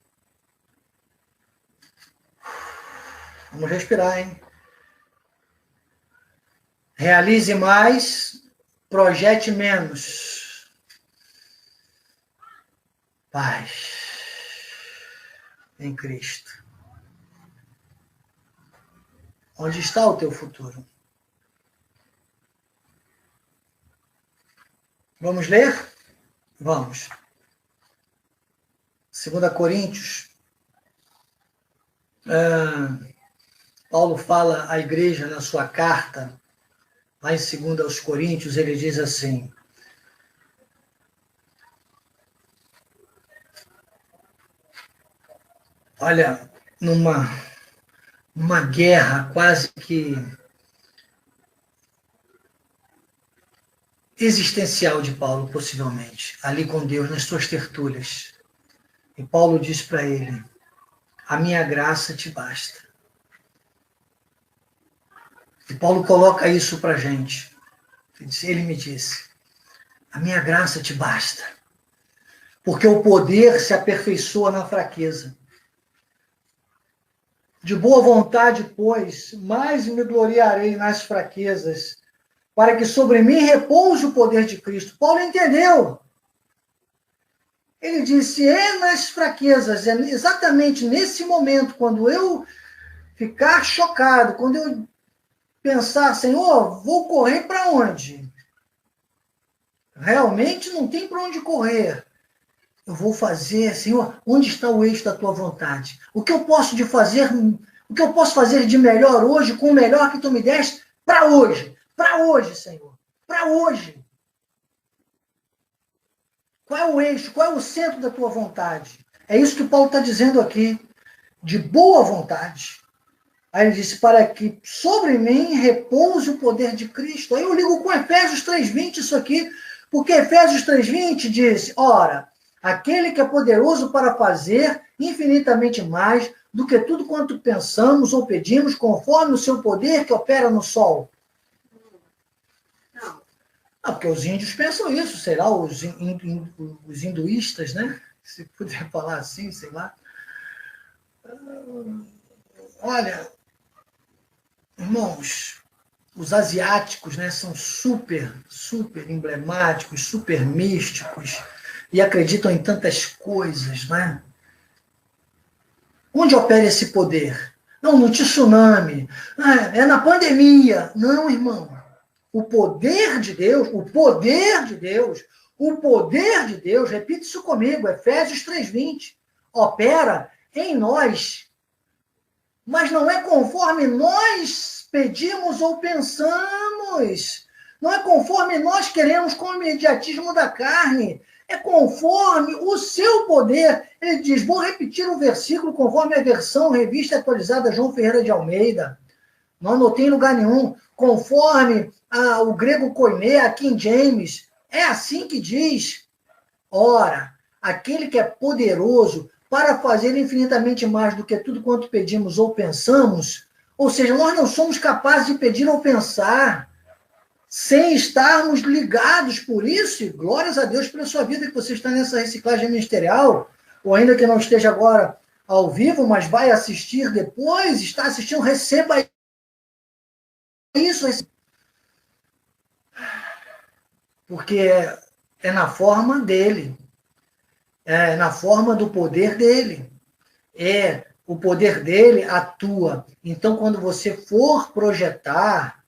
Vamos respirar, hein? Realize mais, projete menos. Paz em Cristo. Onde está o teu futuro? Vamos ler? Vamos. 2 Coríntios. Paulo fala à igreja na sua carta, lá em 2 Coríntios, ele diz assim: olha, numa guerra quase que existencial de Paulo, possivelmente, ali com Deus, nas suas tertúlias. E Paulo diz para ele, a minha graça te basta. E Paulo coloca isso para a gente. Ele me disse, a minha graça te basta. Porque o poder se aperfeiçoa na fraqueza. De boa vontade, pois, mais me gloriarei nas fraquezas, para que sobre mim repouse o poder de Cristo. Paulo entendeu. Ele disse, nas fraquezas, exatamente nesse momento, quando eu ficar chocado, quando eu pensar, Senhor, vou correr para onde? Realmente não tem para onde correr. Eu vou fazer, Senhor, onde está o eixo da tua vontade? O que eu posso fazer de melhor hoje, com o melhor que tu me deste, para hoje? Para hoje, Senhor. Para hoje. Qual é o eixo? Qual é o centro da tua vontade? É isso que Paulo está dizendo aqui. De boa vontade. Aí ele disse, para que sobre mim repouse o poder de Cristo. Aí eu ligo com Efésios 3:20 isso aqui, porque Efésios 3:20 diz, ora, aquele que é poderoso para fazer infinitamente mais do que tudo quanto pensamos ou pedimos, conforme o seu poder que opera no sol. Não, porque os índios pensam isso, sei lá, os hinduístas, né? Se puder falar assim, sei lá. Olha, irmãos, os asiáticos, né, são super emblemáticos, super místicos, e acreditam em tantas coisas, né? Onde opera esse poder? Não, no tsunami, é na pandemia. Não, irmão. O poder de Deus, O poder de Deus, repita isso comigo, Efésios 3:20, opera em nós, mas não é conforme nós pedimos ou pensamos, não é conforme nós queremos com o imediatismo da carne, é conforme o seu poder. Ele diz, vou repetir o versículo conforme a versão revista atualizada João Ferreira de Almeida, não anotei em lugar nenhum, conforme o grego koiné, a King James, é assim que diz, ora, aquele que é poderoso para fazer infinitamente mais do que tudo quanto pedimos ou pensamos, ou seja, nós não somos capazes de pedir ou pensar sem estarmos ligados por isso, e glórias a Deus pela sua vida que você está nessa reciclagem ministerial, ou ainda que não esteja agora ao vivo, mas vai assistir depois, está assistindo, receba isso, porque é na forma dele, é na forma do poder dele, o poder dele atua. Então, quando você for projetar,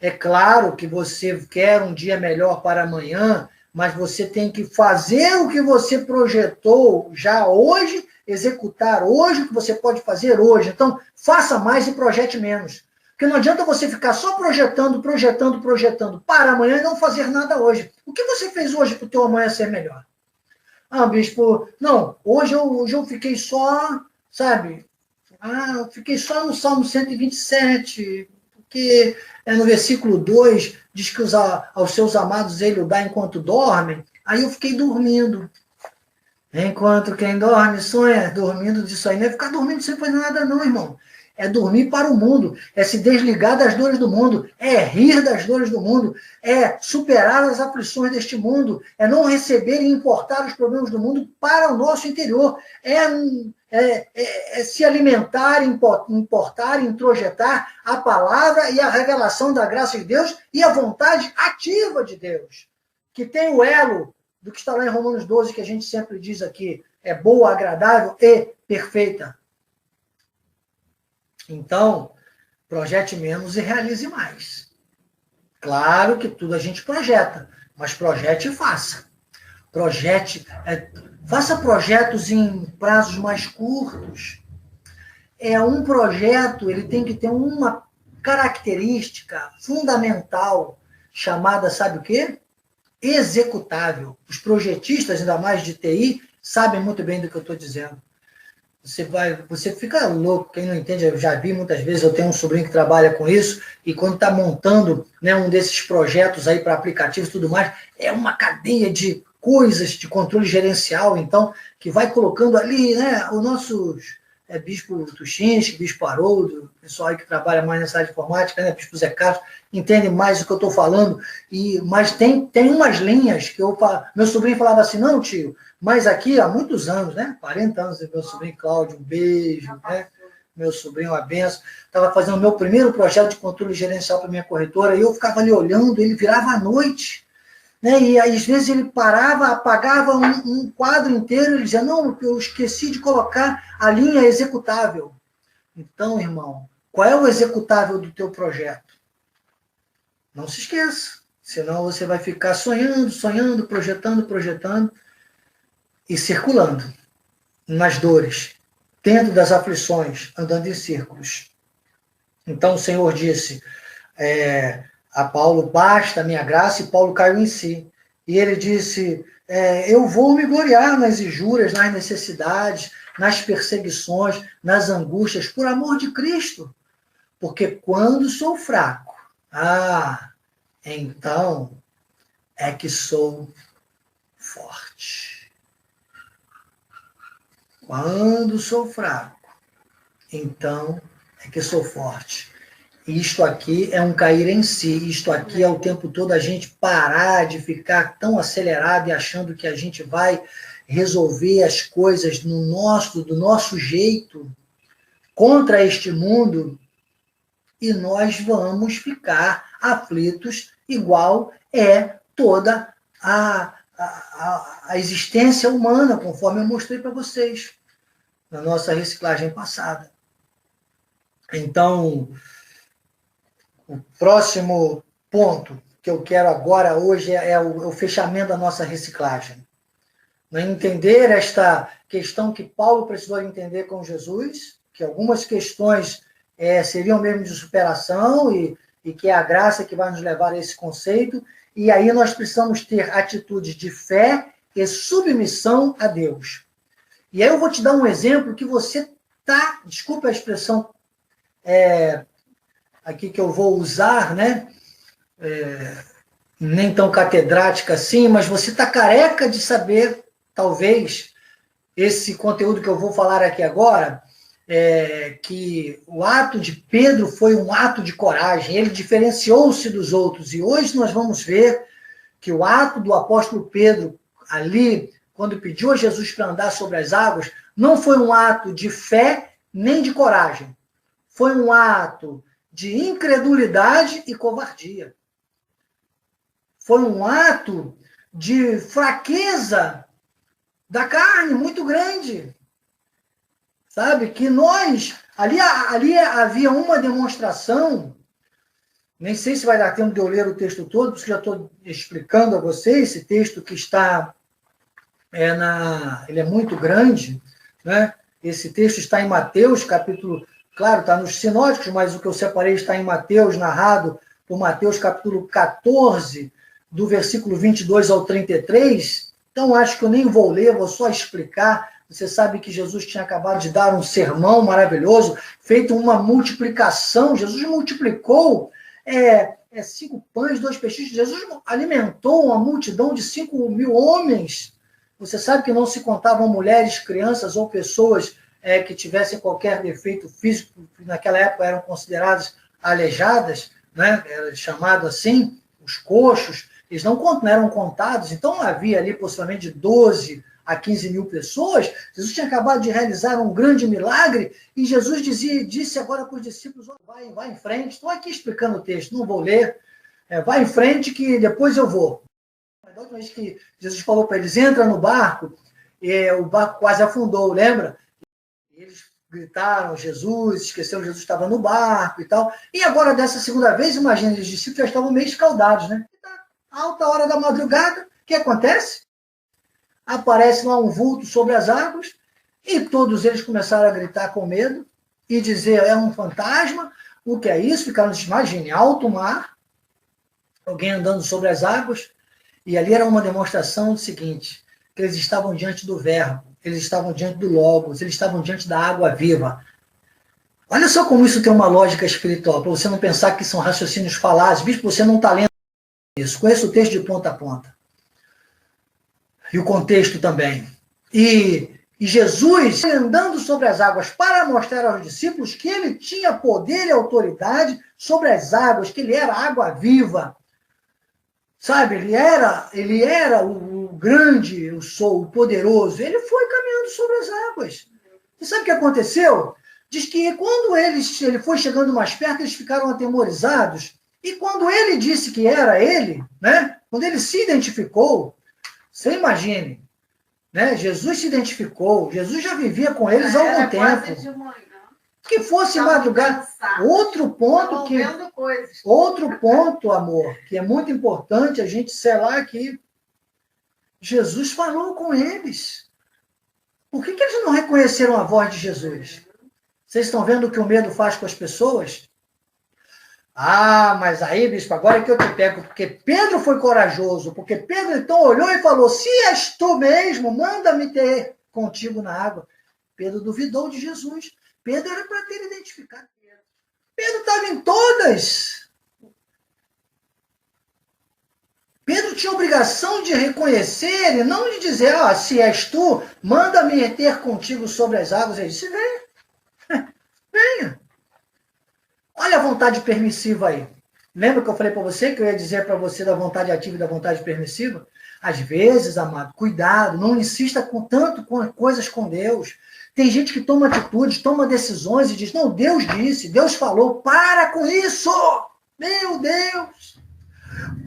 é claro que você quer um dia melhor para amanhã, mas você tem que fazer o que você projetou já hoje, executar hoje o que você pode fazer hoje. Então, faça mais e projete menos. Porque não adianta você ficar só projetando para amanhã e não fazer nada hoje. O que você fez hoje para o teu amanhã ser melhor? Ah, bispo, não, hoje eu fiquei só, sabe? Eu fiquei só no Salmo 127, porque no versículo 2 diz que aos seus amados ele o dá enquanto dormem. Aí eu fiquei dormindo. Enquanto quem dorme sonha, dormindo disso aí. Não é ficar dormindo sem fazer nada não, irmão. É dormir para o mundo, é se desligar das dores do mundo, é rir das dores do mundo, é superar as aflições deste mundo, é não receber e importar os problemas do mundo para o nosso interior, é se alimentar, importar, introjetar a palavra e a revelação da graça de Deus e a vontade ativa de Deus, que tem o elo do que está lá em Romanos 12, que a gente sempre diz aqui, é boa, agradável e perfeita. Então, projete menos e realize mais. Claro que tudo a gente projeta, mas projete e faça. Faça projetos em prazos mais curtos. Um projeto, ele tem que ter uma característica fundamental, chamada, sabe o quê? Executável. Os projetistas, ainda mais de TI, sabem muito bem do que eu estou dizendo. Você fica louco, quem não entende, eu já vi muitas vezes, eu tenho um sobrinho que trabalha com isso, e quando está montando, né, um desses projetos aí para aplicativos e tudo mais, é uma cadeia de coisas de controle gerencial, então, que vai colocando ali, né, o nosso Bispo Tuchinski, Bispo Haroldo, pessoal aí que trabalha mais nessa área de informática, né, Bispo Zé Carlos, entende mais do que eu estou falando, mas tem umas linhas que meu sobrinho falava assim, não, tio, mas aqui há muitos anos, né, 40 anos, meu sobrinho Cláudio, um beijo, né, meu sobrinho, uma benção, estava fazendo o meu primeiro projeto de controle gerencial para minha corretora, e eu ficava ali olhando, ele virava à noite, né, e às vezes ele parava, apagava um quadro inteiro, ele dizia, não, eu esqueci de colocar a linha executável. Então, irmão, qual é o executável do teu projeto? Não se esqueça, senão você vai ficar sonhando, projetando, e circulando nas dores, dentro das aflições, andando em círculos. Então o Senhor disse a Paulo, basta a minha graça, e Paulo caiu em si. E ele disse, eu vou me gloriar nas injúrias, nas necessidades, nas perseguições, nas angústias, por amor de Cristo. Porque quando sou fraco, então é que sou forte. Quando sou fraco, então é que sou forte. Isto aqui é um cair em si. Isto aqui é o tempo todo a gente parar de ficar tão acelerado e achando que a gente vai resolver as coisas do nosso jeito contra este mundo, e nós vamos ficar aflitos igual é toda a existência humana, conforme eu mostrei para vocês na nossa reciclagem passada. Então, o próximo ponto que eu quero agora, hoje, é o fechamento da nossa reciclagem. Entender esta questão que Paulo precisou entender com Jesus, que algumas questões seriam mesmo de superação e que é a graça que vai nos levar a esse conceito, e aí nós precisamos ter atitudes de fé e submissão a Deus. E aí eu vou te dar um exemplo que você tá, desculpa a expressão aqui que eu vou usar, né? Nem tão catedrática assim, mas você está careca de saber, talvez, esse conteúdo que eu vou falar aqui agora, que o ato de Pedro foi um ato de coragem, ele diferenciou-se dos outros, e hoje nós vamos ver que o ato do apóstolo Pedro, ali, quando pediu a Jesus para andar sobre as águas, não foi um ato de fé nem de coragem, foi um ato de incredulidade e covardia. Foi um ato de fraqueza da carne muito grande. Sabe? Que nós... Ali havia uma demonstração, nem sei se vai dar tempo de eu ler o texto todo, porque já estou explicando a vocês, esse texto que está... ele é muito grande, né? Esse texto está em Mateus, capítulo... Claro, está nos sinóticos, mas o que eu separei está em Mateus, narrado por Mateus, capítulo 14, do versículo 22 ao 33. Então, acho que eu nem vou ler, vou só explicar. Você sabe que Jesus tinha acabado de dar um sermão maravilhoso, feito uma multiplicação. Jesus multiplicou 5 pães, 2 peixes. Jesus alimentou uma multidão de 5.000 homens. Você sabe que não se contavam mulheres, crianças ou pessoas que tivessem qualquer defeito físico, que naquela época eram consideradas aleijadas, né? Era chamado assim, os coxos. Eles não eram contados, então havia ali possivelmente de 12 a 15 mil pessoas. Jesus tinha acabado de realizar um grande milagre, e Jesus disse agora para os discípulos, vai em frente, estou aqui explicando o texto, não vou ler, vai em frente que depois eu vou. Da última vez que Jesus falou para eles, entra no barco, o barco quase afundou, lembra? Eles gritaram, Jesus, esqueceram que Jesus estava no barco e tal, e agora dessa segunda vez, imagina, os discípulos já estavam meio escaldados, né? Alta hora da madrugada, o que acontece? Aparece lá um vulto sobre as águas, e todos eles começaram a gritar com medo, e dizer, é um fantasma, o que é isso? Ficaram, imagine, alto mar, alguém andando sobre as águas, e ali era uma demonstração do seguinte, que eles estavam diante do verbo, eles estavam diante do Logos, eles estavam diante da água viva. Olha só como isso tem uma lógica espiritual, para você não pensar que são raciocínios falazes, visto que você não está lendo isso. Conheço o texto de ponta a ponta. E o contexto também. E Jesus andando sobre as águas para mostrar aos discípulos que ele tinha poder e autoridade sobre as águas, que ele era água viva. Sabe, ele era o grande, eu sou o poderoso. Ele foi caminhando sobre as águas. E sabe o que aconteceu? Diz que quando ele foi chegando mais perto, eles ficaram atemorizados. E quando ele disse que era ele, né? Quando ele se identificou, você imagine, né? Jesus se identificou, Jesus já vivia com eles há algum tempo. Que fosse madrugada. Outro ponto, amor, que é muito importante a gente selar aqui. Jesus falou com eles. Por que eles não reconheceram a voz de Jesus? Vocês estão vendo o que o medo faz com as pessoas? Ah, mas aí, bispo, agora é que eu te pego, porque Pedro foi corajoso, porque Pedro então olhou e falou, se és tu mesmo, manda-me ter contigo na água. Pedro duvidou de Jesus. Pedro era para ter identificado. Pedro estava em todas. Pedro tinha obrigação de reconhecer e não de dizer, se és tu, manda-me ter contigo sobre as águas. Ele disse, venha. Venha. Olha a vontade permissiva aí. Lembra que eu falei para você, que eu ia dizer para você da vontade ativa e da vontade permissiva? Às vezes, amado, cuidado, não insista tanto com coisas com Deus. Tem gente que toma atitudes, toma decisões e diz, não, Deus disse, Deus falou, para com isso! Meu Deus!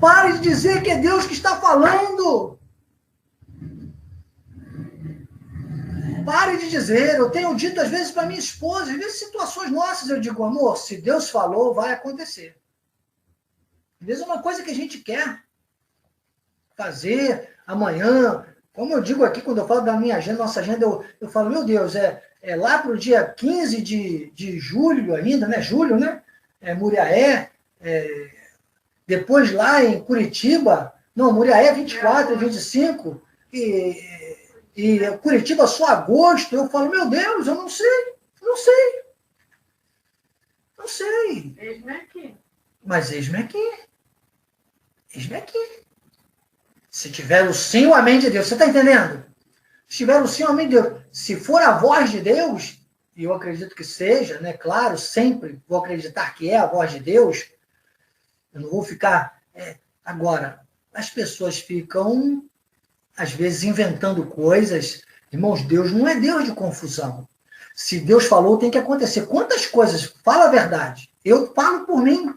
Pare de dizer que é Deus que está falando! Pare de dizer, eu tenho dito às vezes para minha esposa, às vezes situações nossas, eu digo, amor, se Deus falou, vai acontecer. Às vezes é uma coisa que a gente quer fazer amanhã. Como eu digo aqui, quando eu falo da minha agenda, nossa agenda, eu falo, meu Deus, é lá para o dia 15 de julho ainda, né? Julho, né? Muriaé, depois lá em Curitiba, não, Muriaé 24 e 25, e Curitiba só agosto. Eu falo, meu Deus, eu não sei. Eis-me aqui. Mas eis-me aqui. Eis-me aqui. Se tiver o sim, o amém de Deus. Você está entendendo? Se tiver o sim, o amém de Deus. Se for a voz de Deus, e eu acredito que seja, né? Claro, sempre vou acreditar que é a voz de Deus. Eu não vou ficar... Agora, as pessoas ficam, às vezes, inventando coisas. Irmãos, Deus não é Deus de confusão. Se Deus falou, tem que acontecer. Quantas coisas, fala a verdade. Eu falo por mim.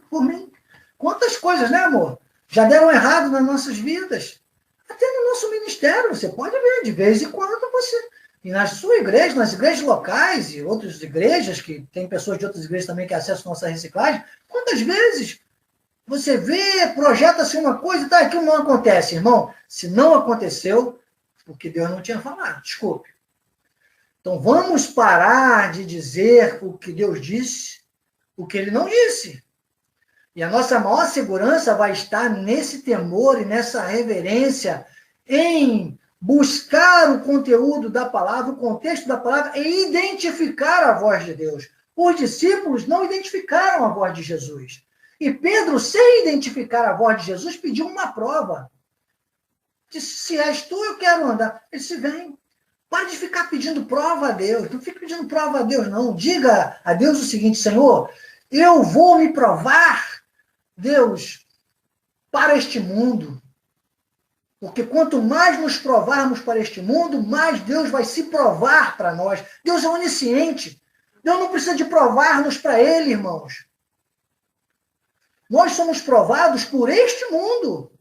Quantas coisas, né, amor? Já deram errado nas nossas vidas. Até no nosso ministério, você pode ver, de vez em quando você... E na sua igreja, nas igrejas locais e outras igrejas, que tem pessoas de outras igrejas também que acessam nossa reciclagem, quantas vezes você vê, projeta-se uma coisa e tá, aquilo não acontece, irmão. Se não aconteceu, porque Deus não tinha falado, desculpe. Então vamos parar de dizer o que Deus disse, o que ele não disse. E a nossa maior segurança vai estar nesse temor e nessa reverência, em buscar o conteúdo da palavra, o contexto da palavra, e identificar a voz de Deus. Os discípulos não identificaram a voz de Jesus. E Pedro, sem identificar a voz de Jesus, pediu uma prova. Disse, se és tu, eu quero andar. Ele disse, vem. Pare de ficar pedindo prova a Deus. Não fique pedindo prova a Deus, não. Diga a Deus o seguinte, Senhor, eu vou me provar, Deus, para este mundo. Porque quanto mais nos provarmos para este mundo, mais Deus vai se provar para nós. Deus é onisciente. Deus não precisa de provar-nos para Ele, irmãos. Nós somos provados por este mundo.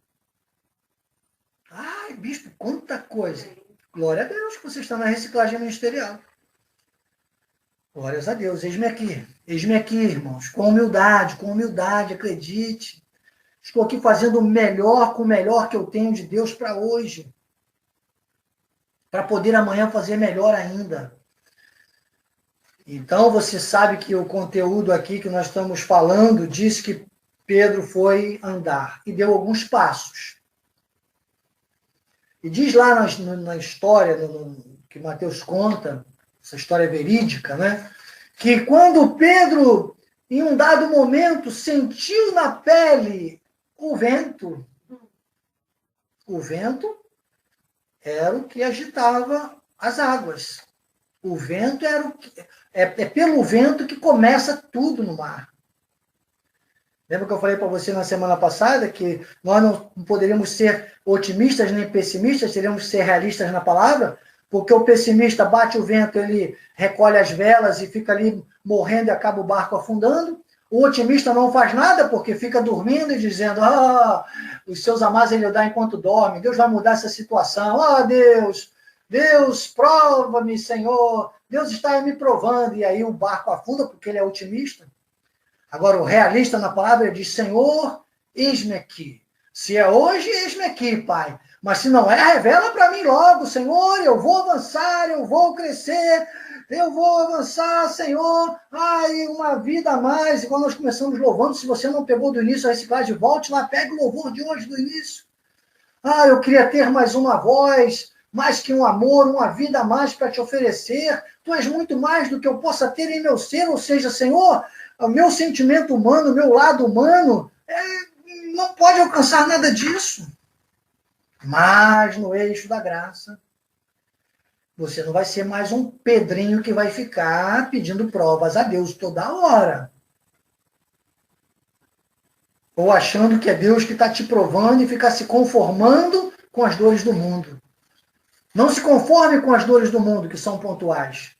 Ai, bispo, quanta coisa. Glória a Deus que você está na reciclagem ministerial. Glórias a Deus. Eis-me aqui, irmãos. Com humildade, acredite. Estou aqui fazendo o melhor com o melhor que eu tenho de Deus para hoje. Para poder amanhã fazer melhor ainda. Então, você sabe que o conteúdo aqui que nós estamos falando diz que Pedro foi andar e deu alguns passos. E diz lá na história que Mateus conta, essa história verídica, né? Que quando Pedro, em um dado momento, sentiu na pele o vento era o que agitava as águas. O vento era o que... É pelo vento que começa tudo no mar. Lembra que eu falei para você na semana passada que nós não poderíamos ser otimistas nem pessimistas, teríamos que ser realistas na palavra, porque o pessimista bate o vento, ele recolhe as velas e fica ali morrendo e acaba o barco afundando. O otimista não faz nada porque fica dormindo e dizendo, os seus amados ele dá enquanto dorme, Deus vai mudar essa situação, Deus, prova-me, Senhor, Deus está me provando, e aí o barco afunda porque ele é otimista. Agora, o realista na palavra ele diz, Senhor, eis-me aqui. Se é hoje, eis-me aqui, Pai. Mas se não é, revela para mim logo, Senhor, eu vou avançar, eu vou crescer, eu vou avançar, Senhor. Ai, uma vida a mais. E quando nós começamos louvando, se você não pegou do início a reciclagem, volte lá, pegue o louvor de hoje do início. Eu queria ter mais uma voz, mais que um amor, uma vida a mais para te oferecer. Tu és muito mais do que eu possa ter em meu ser, ou seja, Senhor, o meu sentimento humano, o meu lado humano, não pode alcançar nada disso. Mas no eixo da graça, você não vai ser mais um Pedrinho que vai ficar pedindo provas a Deus toda hora. Ou achando que é Deus que está te provando e ficar se conformando com as dores do mundo. Não se conforme com as dores do mundo, que são pontuais.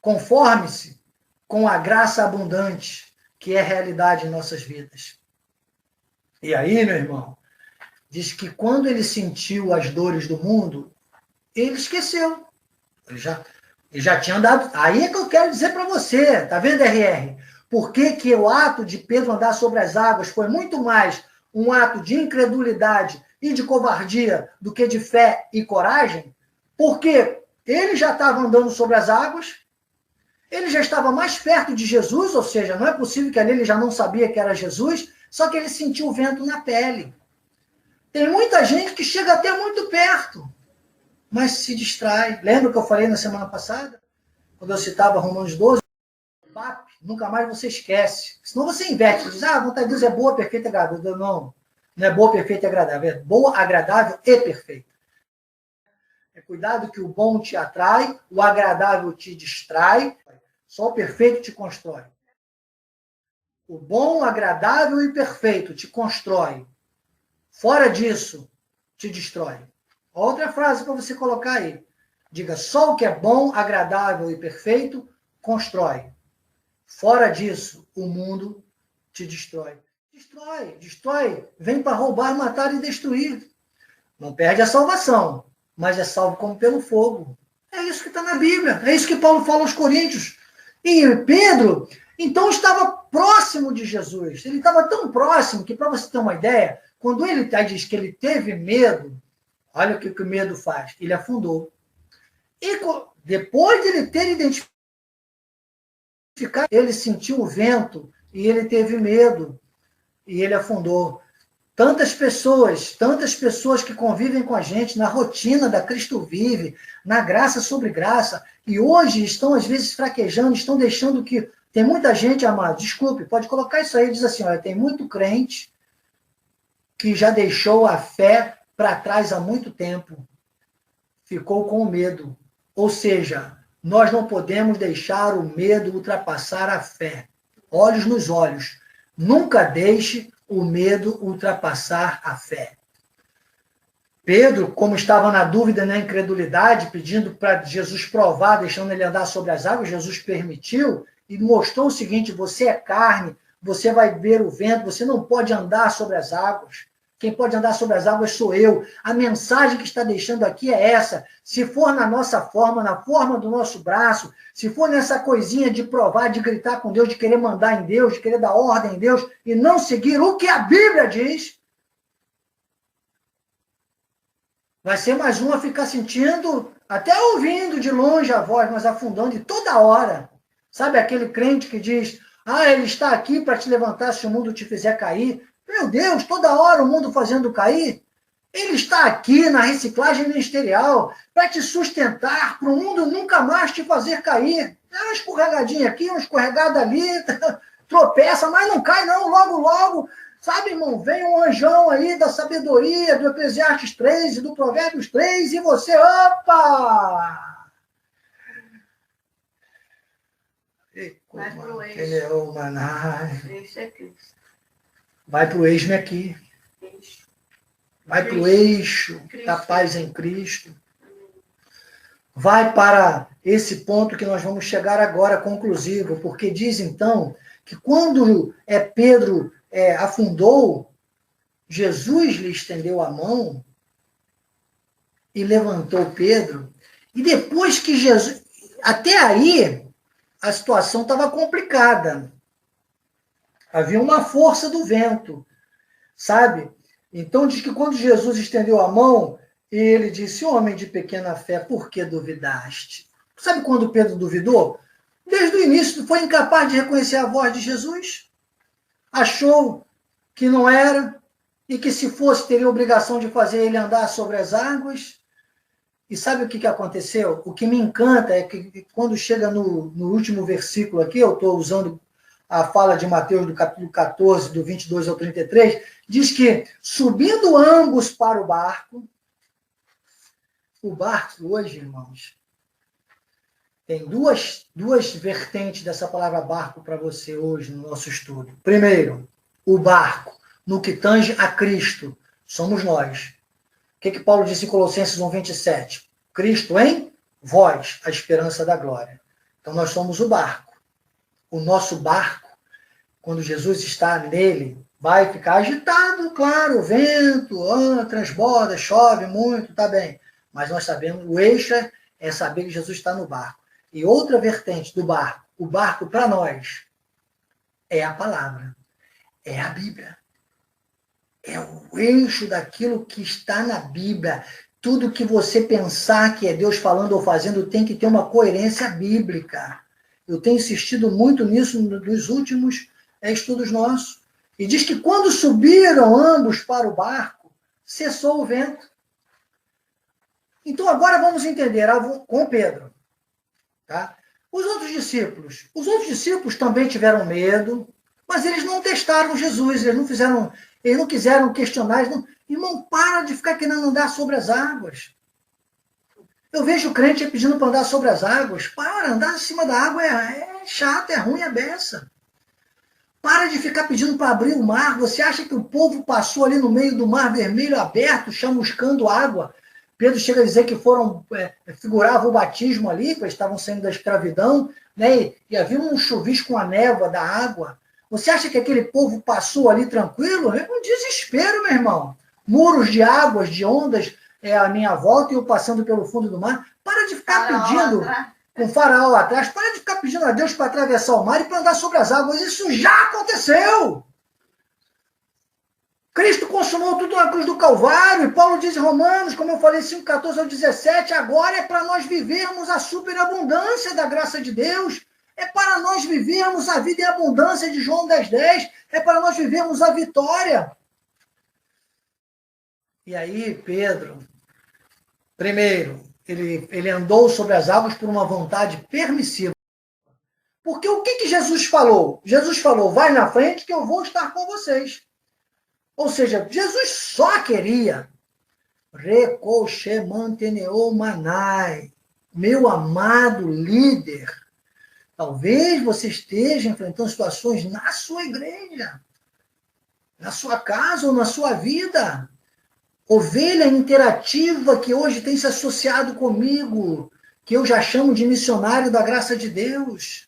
Conforme-se com a graça abundante, que é realidade em nossas vidas. E aí, meu irmão, diz que quando ele sentiu as dores do mundo, ele esqueceu. Ele já tinha andado. Aí é que eu quero dizer para você, tá vendo, RR? Por que o ato de Pedro andar sobre as águas foi muito mais um ato de incredulidade e de covardia do que de fé e coragem? Porque ele já estava andando sobre as águas, ele já estava mais perto de Jesus, ou seja, não é possível que ali ele já não sabia que era Jesus, só que ele sentiu o vento na pele. Tem muita gente que chega até muito perto, mas se distrai. Lembra que eu falei na semana passada? Quando eu citava Romanos 12, nunca mais você esquece. Senão você inverte. Diz, a vontade de Deus é boa, perfeita e agradável. Não, não é boa, perfeita e agradável. É boa, agradável e perfeita. É cuidado que o bom te atrai, o agradável te distrai, só o perfeito te constrói. O bom, agradável e perfeito te constrói. Fora disso, te destrói. Outra frase para você colocar aí. Diga, só o que é bom, agradável e perfeito constrói. Fora disso, o mundo te destrói. Destrói. Vem para roubar, matar e destruir. Não perde a salvação, mas é salvo como pelo fogo. É isso que está na Bíblia. É isso que Paulo fala aos Coríntios. E Pedro, então, estava próximo de Jesus. Ele estava tão próximo que, para você ter uma ideia, quando ele diz que ele teve medo, olha o que o medo faz. Ele afundou. E depois de ele ter identificado, ele sentiu o vento e ele teve medo e ele afundou. Tantas pessoas que convivem com a gente na rotina da Cristo Vive, na graça sobre graça, e hoje estão, às vezes, fraquejando, estão deixando que... Tem muita gente, amado, desculpe, pode colocar isso aí, diz assim, olha, tem muito crente que já deixou a fé para trás há muito tempo, ficou com medo. Ou seja, nós não podemos deixar o medo ultrapassar a fé. Olhos nos olhos. Nunca deixe o medo ultrapassar a fé. Pedro, como estava na dúvida, na incredulidade, pedindo para Jesus provar, deixando ele andar sobre as águas, Jesus permitiu e mostrou o seguinte, você é carne, você vai ver o vento, você não pode andar sobre as águas. Quem pode andar sobre as águas sou eu. A mensagem que está deixando aqui é essa. Se for na nossa forma, na forma do nosso braço, se for nessa coisinha de provar, de gritar com Deus, de querer mandar em Deus, de querer dar ordem em Deus e não seguir o que a Bíblia diz, vai ser mais um a ficar sentindo, até ouvindo de longe a voz, mas afundando de toda hora. Sabe aquele crente que diz, ele está aqui para te levantar se o mundo te fizer cair. Meu Deus, toda hora o mundo fazendo cair. Ele está aqui na reciclagem ministerial para te sustentar, para o mundo nunca mais te fazer cair. É uma escorregadinha aqui, uma escorregada ali, tropeça, mas não cai não, logo, logo. Sabe, irmão, vem um anjão aí da sabedoria, do Eclesiastes 3 e do Provérbios 3, e você, opa! Vai pro eixo. Eixo é Cristo. Vai para o eixo aqui. Vai para o eixo da paz em Cristo. Vai para esse ponto que nós vamos chegar agora, conclusivo, porque diz então que quando Pedro afundou, Jesus lhe estendeu a mão e levantou Pedro. E depois que Jesus... Até aí, a situação estava complicada. Havia uma força do vento, sabe? Então diz que quando Jesus estendeu a mão, ele disse, homem de pequena fé, por que duvidaste? Sabe quando Pedro duvidou? Desde o início foi incapaz de reconhecer a voz de Jesus. Achou que não era, e que se fosse teria a obrigação de fazer ele andar sobre as águas. E sabe o que aconteceu? O que me encanta é que quando chega no último versículo aqui, eu estou usando a fala de Mateus do capítulo 14, do 22 ao 33, diz que, subindo ambos para o barco hoje, irmãos, tem duas vertentes dessa palavra barco para você hoje no nosso estudo. Primeiro, o barco, no que tange a Cristo, somos nós. O que Paulo disse em Colossenses 1:27? Cristo em vós, a esperança da glória. Então nós somos o barco. O nosso barco, quando Jesus está nele, vai ficar agitado, claro, o vento, transborda, chove muito, tá bem. Mas nós sabemos, o eixo é saber que Jesus está no barco. E outra vertente do barco, o barco para nós, é a palavra, é a Bíblia. É o eixo daquilo que está na Bíblia. Tudo que você pensar que é Deus falando ou fazendo tem que ter uma coerência bíblica. Eu tenho insistido muito nisso nos últimos estudos nossos. E diz que quando subiram ambos para o barco, cessou o vento. Então agora vamos entender com Pedro. Tá? Os outros discípulos também tiveram medo, mas eles não testaram Jesus, eles não quiseram questionar. Irmão, para de ficar querendo andar sobre as águas. Eu vejo o crente pedindo para andar sobre as águas. Para, andar acima da água é chato, é ruim, é beça. Para de ficar pedindo para abrir o mar. Você acha que o povo passou ali no meio do mar vermelho aberto, chamuscando água? Pedro chega a dizer que figurava o batismo ali, que eles estavam saindo da escravidão, né? E havia um chuvisco com a névoa da água. Você acha que aquele povo passou ali tranquilo? É um desespero, meu irmão. Muros de águas, de ondas à minha volta e eu passando pelo fundo do mar. Para de ficar pedindo, com o faraó lá atrás, para de ficar pedindo a Deus para atravessar o mar e para andar sobre as águas. Isso já aconteceu. Cristo consumou tudo na cruz do Calvário, e Paulo diz em Romanos, como eu falei, 5:14 ao 17, agora é para nós vivermos a superabundância da graça de Deus, é para nós vivermos a vida em abundância de João 10:10, é para nós vivermos a vitória. E aí, Pedro, primeiro, ele andou sobre as águas por uma vontade permissiva. Porque o que Jesus falou? Jesus falou, vai na frente que eu vou estar com vocês. Ou seja, Jesus só queria manai, meu amado líder. Talvez você esteja enfrentando situações na sua igreja, na sua casa ou na sua vida. Ovelha interativa que hoje tem se associado comigo, que eu já chamo de missionário da graça de Deus.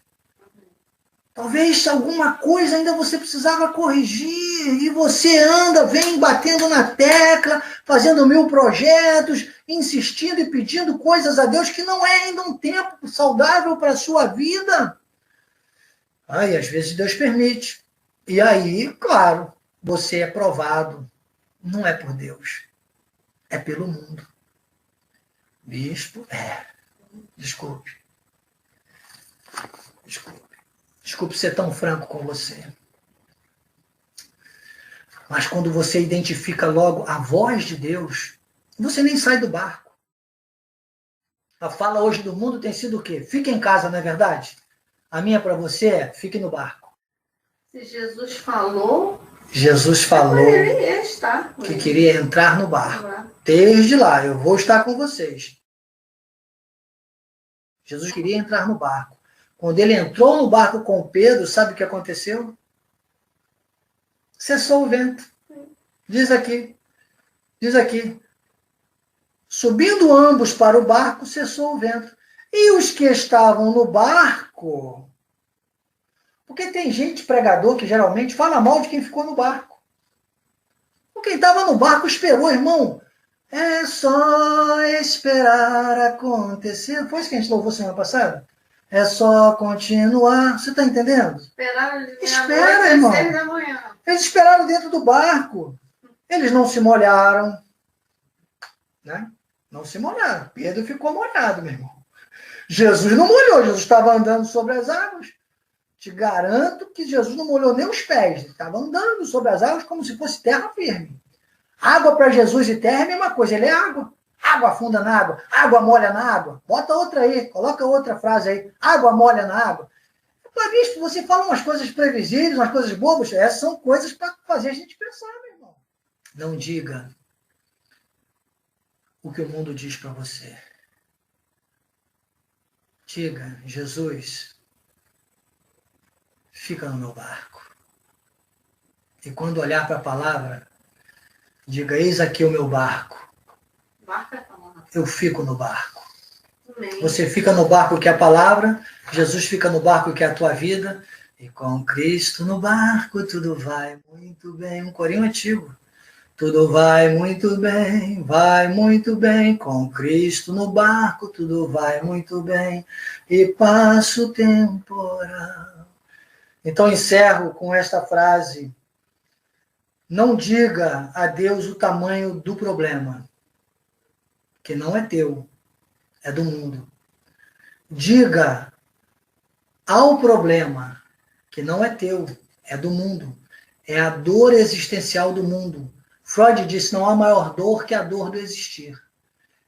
Talvez alguma coisa ainda você precisava corrigir e você vem batendo na tecla, fazendo 1000 projetos, insistindo e pedindo coisas a Deus que não é ainda um tempo saudável para a sua vida. Aí, às vezes, Deus permite. E aí, claro, você é provado. Não é por Deus, é pelo mundo. Bispo, desculpe. Desculpe ser tão franco com você. Mas quando você identifica logo a voz de Deus, você nem sai do barco. A fala hoje do mundo tem sido o quê? Fique em casa, não é verdade? A minha para você é, fique no barco. Se Jesus falou ele que queria entrar no barco. Desde lá, eu vou estar com vocês. Jesus queria entrar no barco. Quando ele entrou no barco com Pedro, sabe o que aconteceu? Cessou o vento. Diz aqui. Subindo ambos para o barco, cessou o vento. E os que estavam no barco... Porque tem gente, pregador, que geralmente fala mal de quem ficou no barco. Quem estava no barco esperou, irmão. É só esperar acontecer. Foi isso que a gente louvou semana passada? É só continuar. Você está entendendo? Espera, irmão. 6 da manhã. Eles esperaram dentro do barco. Eles não se molharam. Né? Não se molharam. Pedro ficou molhado, meu irmão. Jesus não molhou. Jesus estava andando sobre as águas. Te garanto que Jesus não molhou nem os pés. Ele estava andando sobre as águas como se fosse terra firme. Água para Jesus e terra é a mesma coisa. Ele é água. Água afunda na água. Água molha na água. Bota outra aí. Coloca outra frase aí. Água molha na água. Para visto, você fala umas coisas previsíveis, umas coisas bobas. Essas são coisas para fazer a gente pensar, meu irmão. Não diga o que o mundo diz para você. Diga, Jesus, fica no meu barco. E quando olhar para a palavra, diga, eis aqui o meu barco. Eu fico no barco. Amém. Você fica no barco que é a palavra, Jesus fica no barco que é a tua vida, e com Cristo no barco tudo vai muito bem. Um corinho antigo. Tudo vai muito bem, com Cristo no barco tudo vai muito bem, e passa o temporal. Então encerro com esta frase: não diga a Deus o tamanho do problema, que não é teu, é do mundo. Diga ao problema, que não é teu, é do mundo. É a dor existencial do mundo. Freud disse: não há maior dor que a dor do existir.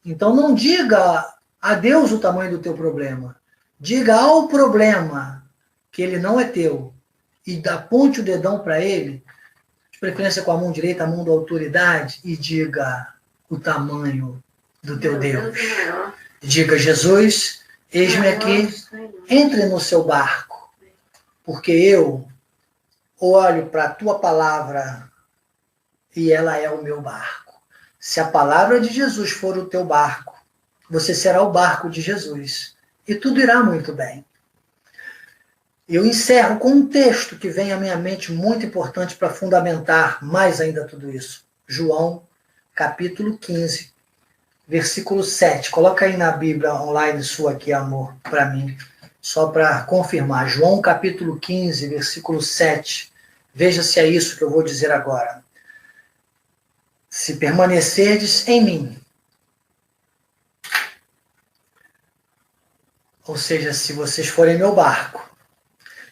Então não diga a Deus o tamanho do teu problema. Diga ao problema que ele não é teu e aponte o dedão para ele, de preferência com a mão direita, a mão da autoridade, e diga o tamanho do teu Deus. Diga: Jesus, eis-me aqui, entre no seu barco, porque eu olho para a tua palavra e ela é o meu barco. Se a palavra de Jesus for o teu barco, você será o barco de Jesus e tudo irá muito bem. Eu encerro com um texto que vem à minha mente muito importante para fundamentar mais ainda tudo isso. João, capítulo 15, versículo 7. Coloca aí na Bíblia online sua aqui, amor, para mim, só para confirmar. João, capítulo 15, versículo 7. Veja se é isso que eu vou dizer agora. Se permanecerdes em mim, ou seja, se vocês forem meu barco,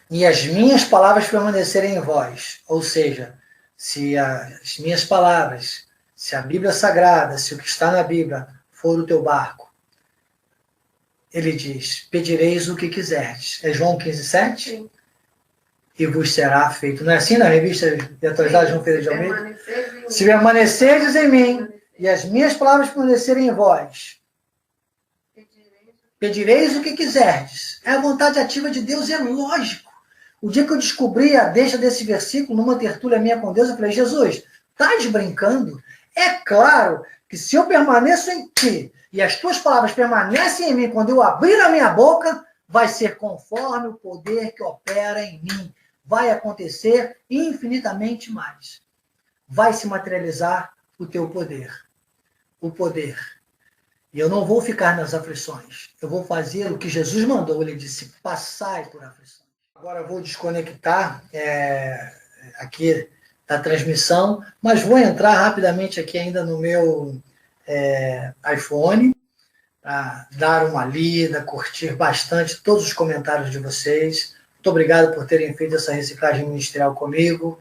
e as minhas palavras permanecerem em vós, ou seja, se as minhas palavras, se a Bíblia Sagrada, se o que está na Bíblia for o teu barco, ele diz: pedireis o que quiserdes. É João 15, 7? Sim. E vos será feito. Não é assim na revista de atualidade João Ferreira de Almeida? Se permanecerdes em mim e as minhas palavras permanecerem em vós, pedireis o que quiserdes. É a vontade ativa de Deus, é lógico. O dia que eu descobri a deixa desse versículo numa tertúlia minha com Deus, eu falei: Jesus, estás brincando? É claro que se eu permaneço em ti e as tuas palavras permanecem em mim, quando eu abrir a minha boca, vai ser conforme o poder que opera em mim. Vai acontecer infinitamente mais. Vai se materializar o teu poder. O poder. E eu não vou ficar nas aflições. Eu vou fazer o que Jesus mandou. Ele disse: passai por aflições. Agora eu vou desconectar aqui da transmissão, mas vou entrar rapidamente aqui ainda no meu iPhone, para dar uma lida, curtir bastante todos os comentários de vocês. Muito obrigado por terem feito essa reciclagem ministerial comigo.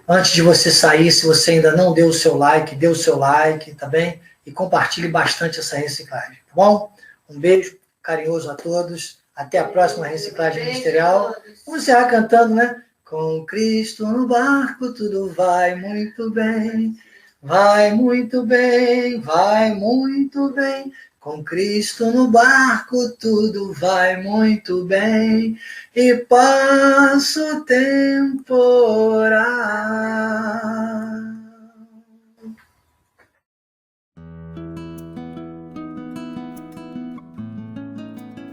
Antes de você sair, se você ainda não deu o seu like, dê o seu like, tá bem? E compartilhe bastante essa reciclagem, tá bom? Um beijo carinhoso a todos. Até a próxima reciclagem ministerial. Vamos encerrar cantando, né? Com Cristo no barco tudo vai muito bem. Vai muito bem, vai muito bem. Com Cristo no barco tudo vai muito bem. E passa o temporal.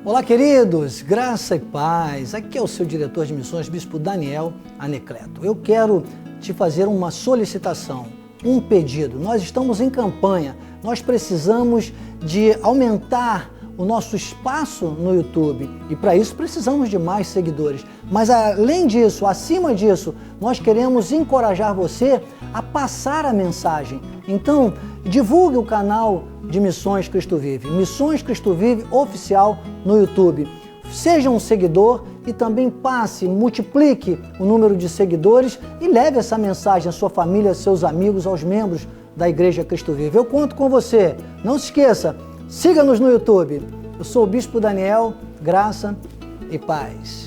Olá, queridos, graça e paz. Aqui é o seu diretor de missões, Bispo Daniel Anecleto. Eu quero te fazer uma solicitação, um pedido. Nós estamos em campanha, nós precisamos de aumentar o nosso espaço no YouTube e para isso precisamos de mais seguidores. Mas além disso, acima disso, nós queremos encorajar você a passar a mensagem. Então, divulgue o canal de Missões Cristo Vive, Missões Cristo Vive Oficial no YouTube. Seja um seguidor e também passe, multiplique o número de seguidores e leve essa mensagem à sua família, aos seus amigos, aos membros da Igreja Cristo Vive. Eu conto com você. Não se esqueça, siga-nos no YouTube. Eu sou o Bispo Daniel, graça e paz.